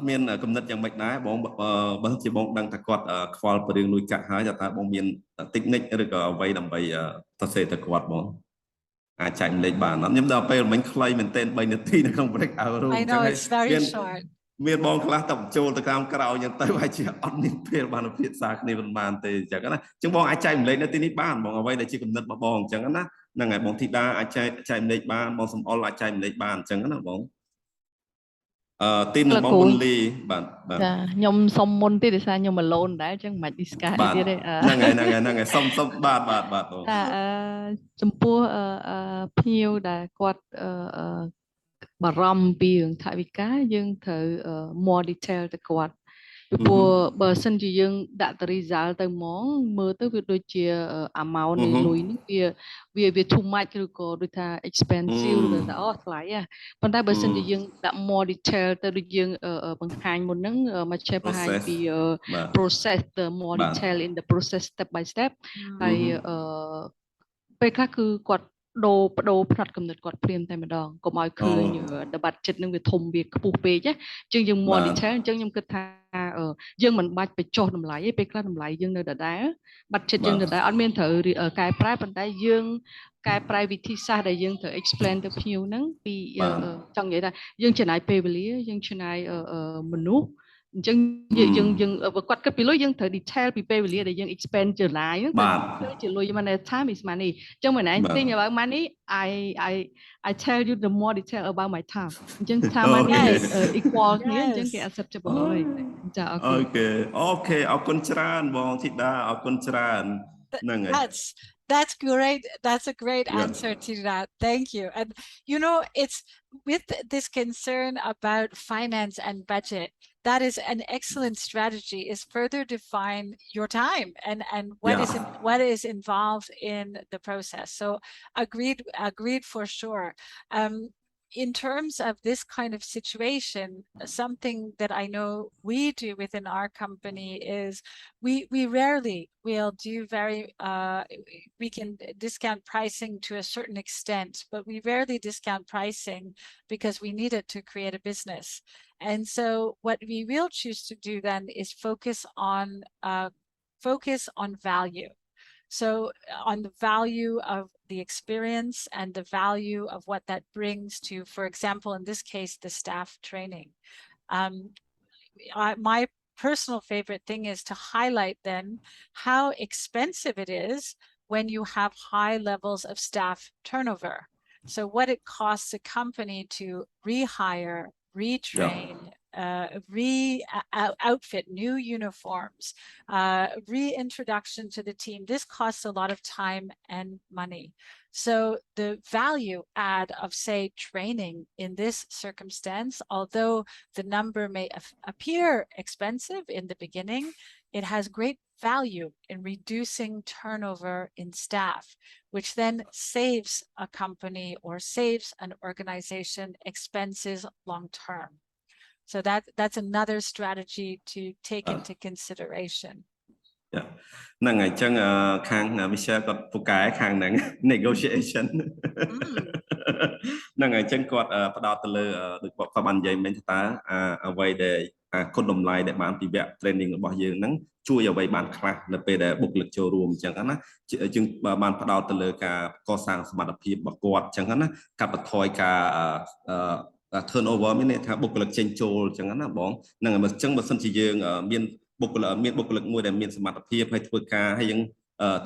Speaker 2: មានគំនិតយ៉ាងម៉េចដែរបងបើជាបងដឹងថាគាត់ខ្វល់ពីរឿងលុយកាក់ហើយតើបងមានតិចនិចឬក៏អ្វីដើម្បីសរសេរទៅគាត់បងអាចចែកម្លែកបានអត់ខ្ញុំដល់ពេលមិញខ្លីមែនទែន3នាទីនៅក្នុង break out room
Speaker 1: អញ្ចឹងហើយមានបងខ្លះទៅបញ្ចូលទៅក្រោមក្រោយអញ្ចឹងទៅហើយជាអត់មានពេលបានពិភាក្សាគ្នាមិនបានទេអញ្ចឹងណាអញ្ចឹងបងអាចចែកម្លែកនៅទីនេះបានបងអ្វីដែលជាគំនិតរបស់បងអញ្ចឹងណាហ្នឹងហើយបងធីតាអាចចែកម្លែកបានបងសំអល់អាចចែកម្លែកបានអញ្ចឹងណាបងទីនបងមុនលីបាទចា
Speaker 4: ខ្ញុំសុំមុនទៀតដោយសារខ្ញុំ alone ដែរអញ្ចឹងមិនបាច់ discuss ទៀតទេ
Speaker 2: ហ្នឹងហើយសុំបាទបង
Speaker 4: ចំពោះភ្ញៀវដែលគាត់បារម្ភពីរឿងថវិកាយើងត្រូវ more detail ទៅគាត់ពីព្រោះបើសិនជាយើងដាក់ទៅ result ទៅហ្មងមើលទៅវាដូចជា amount នៃលុយនេះវា too much ឬក៏ដូចថា expensive ឬថាអូថ្លៃហ៎ប៉ុន្តែបើសិនជាយើងដាក់ more detail ទៅដូចយើងបង្ហាញមុនហ្នឹងមកចេះបង្ហាញពី process the more detail in the process step by step ហើយពេលខ្លះគឺគាត់បដូរផ្នត់គំនិតគាត់ព្រាមតែម្ដងកុំឲ្យឃើញ the budget នឹងវាធំវាខ្ពស់ពេកណាអញ្ចឹងយើង more detail អញ្ចឹងខ្ញុំគិតថាយើងមិនបាច់បញ្ចុះតម្លៃទេពេលខ្លះតម្លៃយើងនៅដដែល budget យើងដដែលអត់មានត្រូវកែប្រែប៉ុន្តែយើងកែប្រែវិធីសាស្ត្រដែលយើងត្រូវ explain ទៅភ្ញៀវហ្នឹងពីចង់និយាយថាយើងចំណាយពេលវេលាយើងចំណាយមនុស្សអញ្ចឹងយើងគាត់គិតពីលុយយើងត្រូវ detail ពីពេលវេលាដែលយើង expend ជាឡាយហ្នឹងគឺជាលុយ money time is money អញ្ចឹងមិនឯង think about money I tell you the more detail about my time អញ្ចឹង time money equal គ្នាអញ្ចឹងគេ acceptable ហើយចាអូ
Speaker 2: ខេអរគុណច្រើនបងធីតាអរគុណច្រើនហ្នឹងហើយ
Speaker 1: That's great. That's a great answer to that. Thank you. And you know, it's with this concern about finance and budget, that is an excellent strategy, is further define your time and what is involved in the process. So agreed for sure. In terms of this kind of situation, something that I know we do within our company is we rarely will do we can discount pricing to a certain extent, but we rarely discount pricing because we need it to create a business. And so what we will choose to do then is focus on value. So on the value of the experience and the value of what that brings to, for example, in this case, the staff training. My personal favorite thing is to highlight then how expensive it is when you have high levels of staff turnover. So what it costs a company to rehire, retrain, outfit new uniforms, reintroduction to the team. This costs a lot of time and money. So the value add of, say, training in this circumstance, although the number may appear expensive in the beginning, it has great value in reducing turnover in staff, which then saves a company or saves an organization expenses long term. So that's another strategy to take into consideration.
Speaker 2: ហ្នឹងហើយអញ្ចឹងខាង Michelle គាត់ពូកែខាងហ្នឹង negotiation ហ្នឹងហើយអញ្ចឹងគាត់ផ្ដោតទៅលើដូចគាត់បាននិយាយមិញថាអ្វីដែលគុណតម្លៃដែលបានពីវគ្គ training របស់យើងហ្នឹងជួយអ្វីបានខ្លះនៅពេលដែលបុគ្គលិកចូលរួមអញ្ចឹងណាជាងបានផ្ដោតទៅលើការកសាងសមត្ថភាពរបស់គាត់អញ្ចឹងណាកាត់បន្ថយការ turnover មានន័យថាបុគ្គលិកចេញចូលអញ្ចឹងណាបងហ្នឹងហើយអញ្ចឹងបើសិនជាយើងមានបុគ្គលិកមួយដែលមានសមត្ថភាពហើយធ្វើការហើយយើង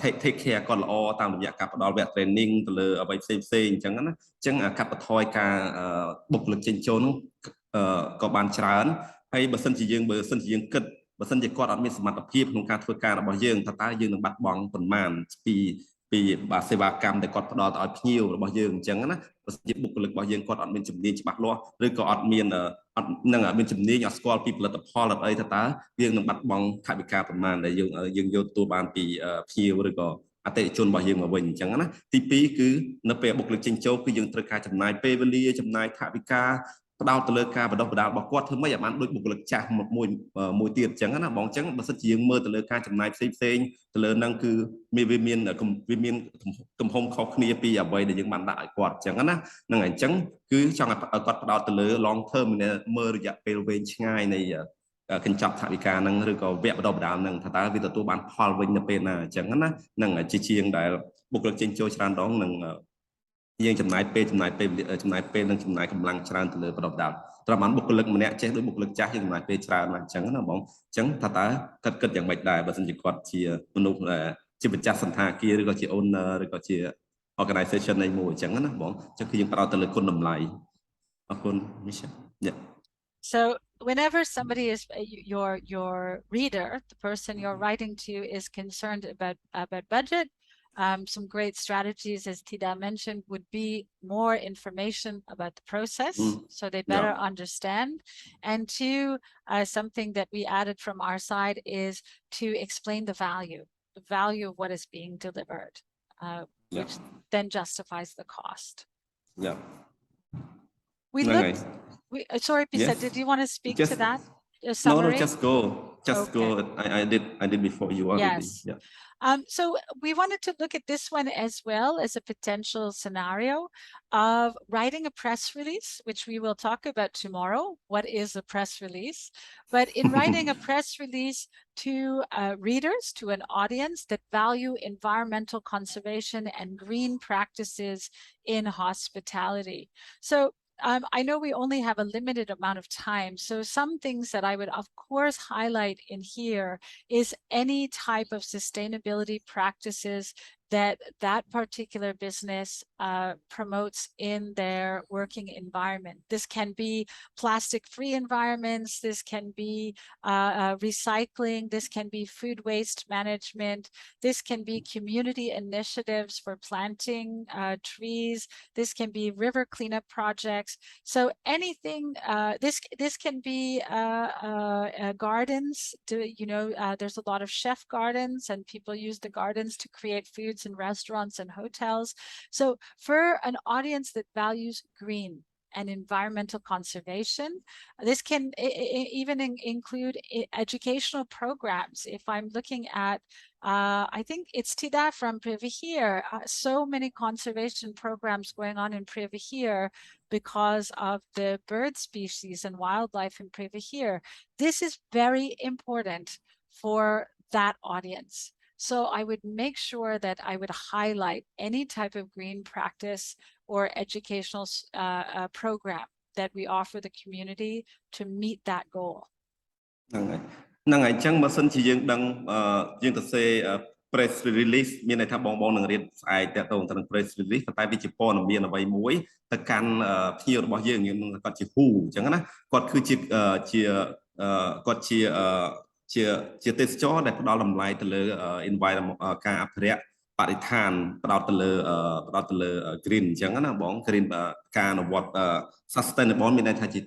Speaker 2: take care គាត់ល្អតាមរយៈការផ្ដល់វគ្គ training ទៅលើអ្វីផ្សេងអញ្ចឹងណាអញ្ចឹងកាត់បន្ថយការបុគ្គលិកចេញចូលនោះក៏បានច្រើនហើយបើសិនជាយើងគិតបើសិនជាគាត់អត់មានសមត្ថភាពក្នុងការធ្វើការរបស់យើងតើយើងនឹងបាត់បង់ប៉ុន្មានពី ពីសេវាកម្មដែលគាត់ផ្ដល់ឲ្យភ្ញៀវរបស់យើងអញ្ចឹងណាបើសិនជាបុគ្គលិករបស់យើងគាត់អត់មានជំនាញច្បាស់លាស់ឬក៏អត់មានជំនាញអត់ស្គាល់ពីផលិតផលអត់អីថាតើយើងនឹងបាត់បង់ថវិកាប្រមាណដែលយើងយកទទួលបានពីភ្ញៀវឬក៏អតិថិជនរបស់យើងមកវិញអញ្ចឹងណាទី2គឺនៅពេលបុគ្គលិកចេញចូលគឺយើងត្រូវការចំណាយពេលវេលាចំណាយថវិកាផ្ដោតទៅលើការបណ្ដុះបណ្ដាលរបស់គាត់ធ្វើម៉េចឲ្យបានដូចបុគ្គលិកចាស់មួយទៀតអញ្ចឹងណាបងអញ្ចឹងបើសិនជាយើងមើលទៅលើការចំណាយផ្សេងទៅលើហ្នឹងគឺវាមានទំហំខុសគ្នាពីអ្វីដែលយើងបានដាក់ឲ្យគាត់អញ្ចឹងណាហ្នឹងហើយអញ្ចឹងគឺចង់ឲ្យគាត់ផ្ដោតទៅលើ long term មើលរយៈពេលវែងឆ្ងាយនៃកញ្ចប់ថវិកាហ្នឹងឬក៏វគ្គបណ្ដុះបណ្ដាលហ្នឹងថាតើវាទទួលបានផលវិញនៅពេលណាអញ្ចឹងណាហ្នឹងជាជាងដែលបុគ្គលិកចេញចូលច្រើនដងនឹងយើងចំណាយពេលនិងចំណាយកម្លាំងច្រើនទៅលើបណ្ដុះបណ្ដាលត្រូវបានបុគ្គលិកម្នាក់ចេះដោយបុគ្គលិកចាស់យើងចំណាយពេលច្រើនណាស់អញ្ចឹងណាបងអញ្ចឹងថាតើគិតយ៉ាងម៉េចដែរបើសិនជាគាត់ជាមនុស្សជាម្ចាស់សន្តាគារឬក៏ជា owner ឬក៏ជា organization នៃមួយអញ្ចឹងណាបងអញ្ចឹងគឺយើងផ្ដោតទៅលើគុណតម្លៃអរគុណ Michelle
Speaker 1: So whenever somebody is your reader, the person you're writing to is concerned about budget, some great strategies, as Tida mentioned, would be more information about the process, so they better understand. And two, something that we added from our side is to explain the value of what is being delivered, which then justifies the cost.
Speaker 2: Yeah.
Speaker 1: We looked. Sorry, Pisa, did you want to speak to that? A summary?
Speaker 2: No, just go. Go. I did before you already.
Speaker 1: Yes.
Speaker 2: Yeah.
Speaker 1: So we wanted to look at this one as well as a potential scenario of writing a press release, which we will talk about tomorrow. What is a press release? But in writing a press release to readers, to an audience that value environmental conservation and green practices in hospitality. So I know we only have a limited amount of time, so some things that I would of course highlight in here is any type of sustainability practices that particular business promotes in their working environment. This can be plastic-free environments, this can be recycling, this can be food waste management, this can be community initiatives for planting trees, this can be river cleanup projects. So anything, this can be gardens. There's a lot of chef gardens and people use the gardens to create foods in restaurants and hotels. So for an audience that values green and environmental conservation, this can even include educational programs. If I'm looking at, I think it's Tida from Privihir, so many conservation programs going on in Privihir because of the bird species and wildlife in Privihir. This is very important for that audience. So I would make sure that I would highlight any type of green practice or educational program that we offer the community to meet that goal.
Speaker 2: ហ្នឹងហើយអញ្ចឹងបើសិនជាយើងដឹងយើងទៅសេ press release មានន័យថាបងនឹងរៀនស្អែកតទៅនឹង press release តែវាជាព័ត៌មានអ្វីមួយទៅកាន់ភ្ញៀវរបស់យើងគាត់ជា who អញ្ចឹងណាគាត់គឺជាគាត់ជាទេសចរដែលផ្ដល់តម្លៃទៅលើ environment ការអភិរក្សបរិស្ថានផ្ដោតទៅលើ green អញ្ចឹងណាបង green ការអនុវត្ត sustainable មានន័យថាជា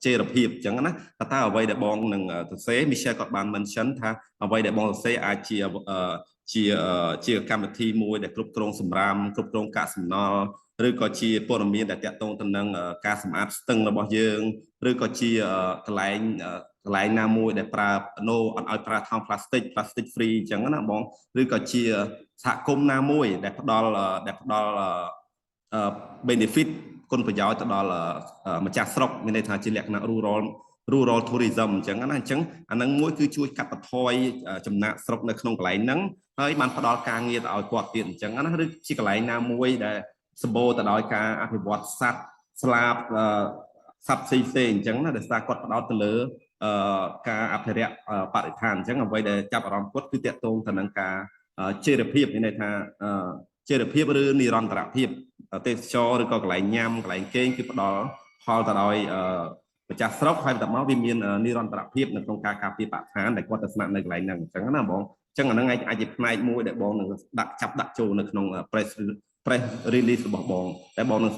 Speaker 2: ចីរភាពអញ្ចឹងណាតើអ្វីដែលបងនឹងសរសេរ Michelle គាត់បាន mention ថាអ្វីដែលបងសរសេរអាចជាកម្មវិធីមួយដែលគ្រប់គ្រងសម្រាមគ្រប់គ្រងកាកសំណល់ឬក៏ជាព័ត៌មានដែលតាក់ទងទៅនឹងការសម្អាតស្ទឹងរបស់យើងឬក៏ជាកន្លែងណាមួយដែលប្រើអត់ឲ្យប្រើថង់ plastic free អញ្ចឹងណាបងឬក៏ជាសហគមន៍ណាមួយដែលផ្ដល់ benefit គុណប្រយោជន៍ទៅដល់ម្ចាស់ស្រុកមានន័យថាជាលក្ខណៈ rural tourism អញ្ចឹងណាអញ្ចឹងអានឹងមួយគឺជួយកាត់បន្ថយចំណាកស្រុកនៅក្នុងកន្លែងហ្នឹងហើយបានផ្ដល់ការងារទៅឲ្យគាត់ទៀតអញ្ចឹងណាឬជាកន្លែងណាមួយដែលសម្បូរទៅដោយការអភិវឌ្ឍសត្វស្លាបសត្វផ្សេងអញ្ចឹងណាដែលសារគាត់ផ្ដោតទៅលើការអភិរក្សបរិស្ថានអញ្ចឹងអ្វីដែលចាប់អារម្មណ៍គាត់គឺតាក់ទងទៅនឹងការចីរភាពមានន័យថាចីរភាពឬនិរន្តរភាពទេសចរឬក៏កន្លែងញ៉ាំកន្លែងគេងគឺផ្ដល់ផលទៅដោយម្ចាស់ស្រុកហើយបន្ទាប់មកវាមាននិរន្តរភាពនៅក្នុងការការពារបរិស្ថានដែលគាត់ទៅស្នាក់នៅកន្លែងហ្នឹងអញ្ចឹងណាបង ចឹងអាហ្នឹងអាចជាផ្នែកមួយដែលបងនឹងដាក់ចូលនៅក្នុង press release របស់បងតែបងនឹង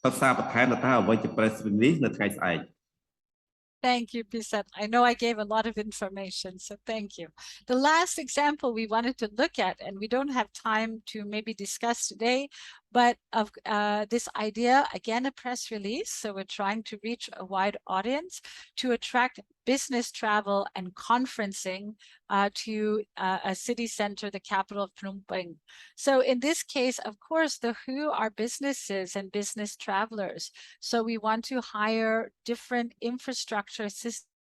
Speaker 2: សិក្សាបន្ថែមថាអ្វីជា press release នៅថ្ងៃស្អែក
Speaker 1: Thank you, Pisat. I know I gave a lot of information, so thank you. The last example we wanted to look at, and we don't have time to maybe discuss today, but of this idea, again, a press release. So we're trying to reach a wide audience to attract business travel and conferencing to a city center, the capital of Phnom Penh. So in this case, of course, the who are businesses and business travelers. So we want to hire different infrastructure systems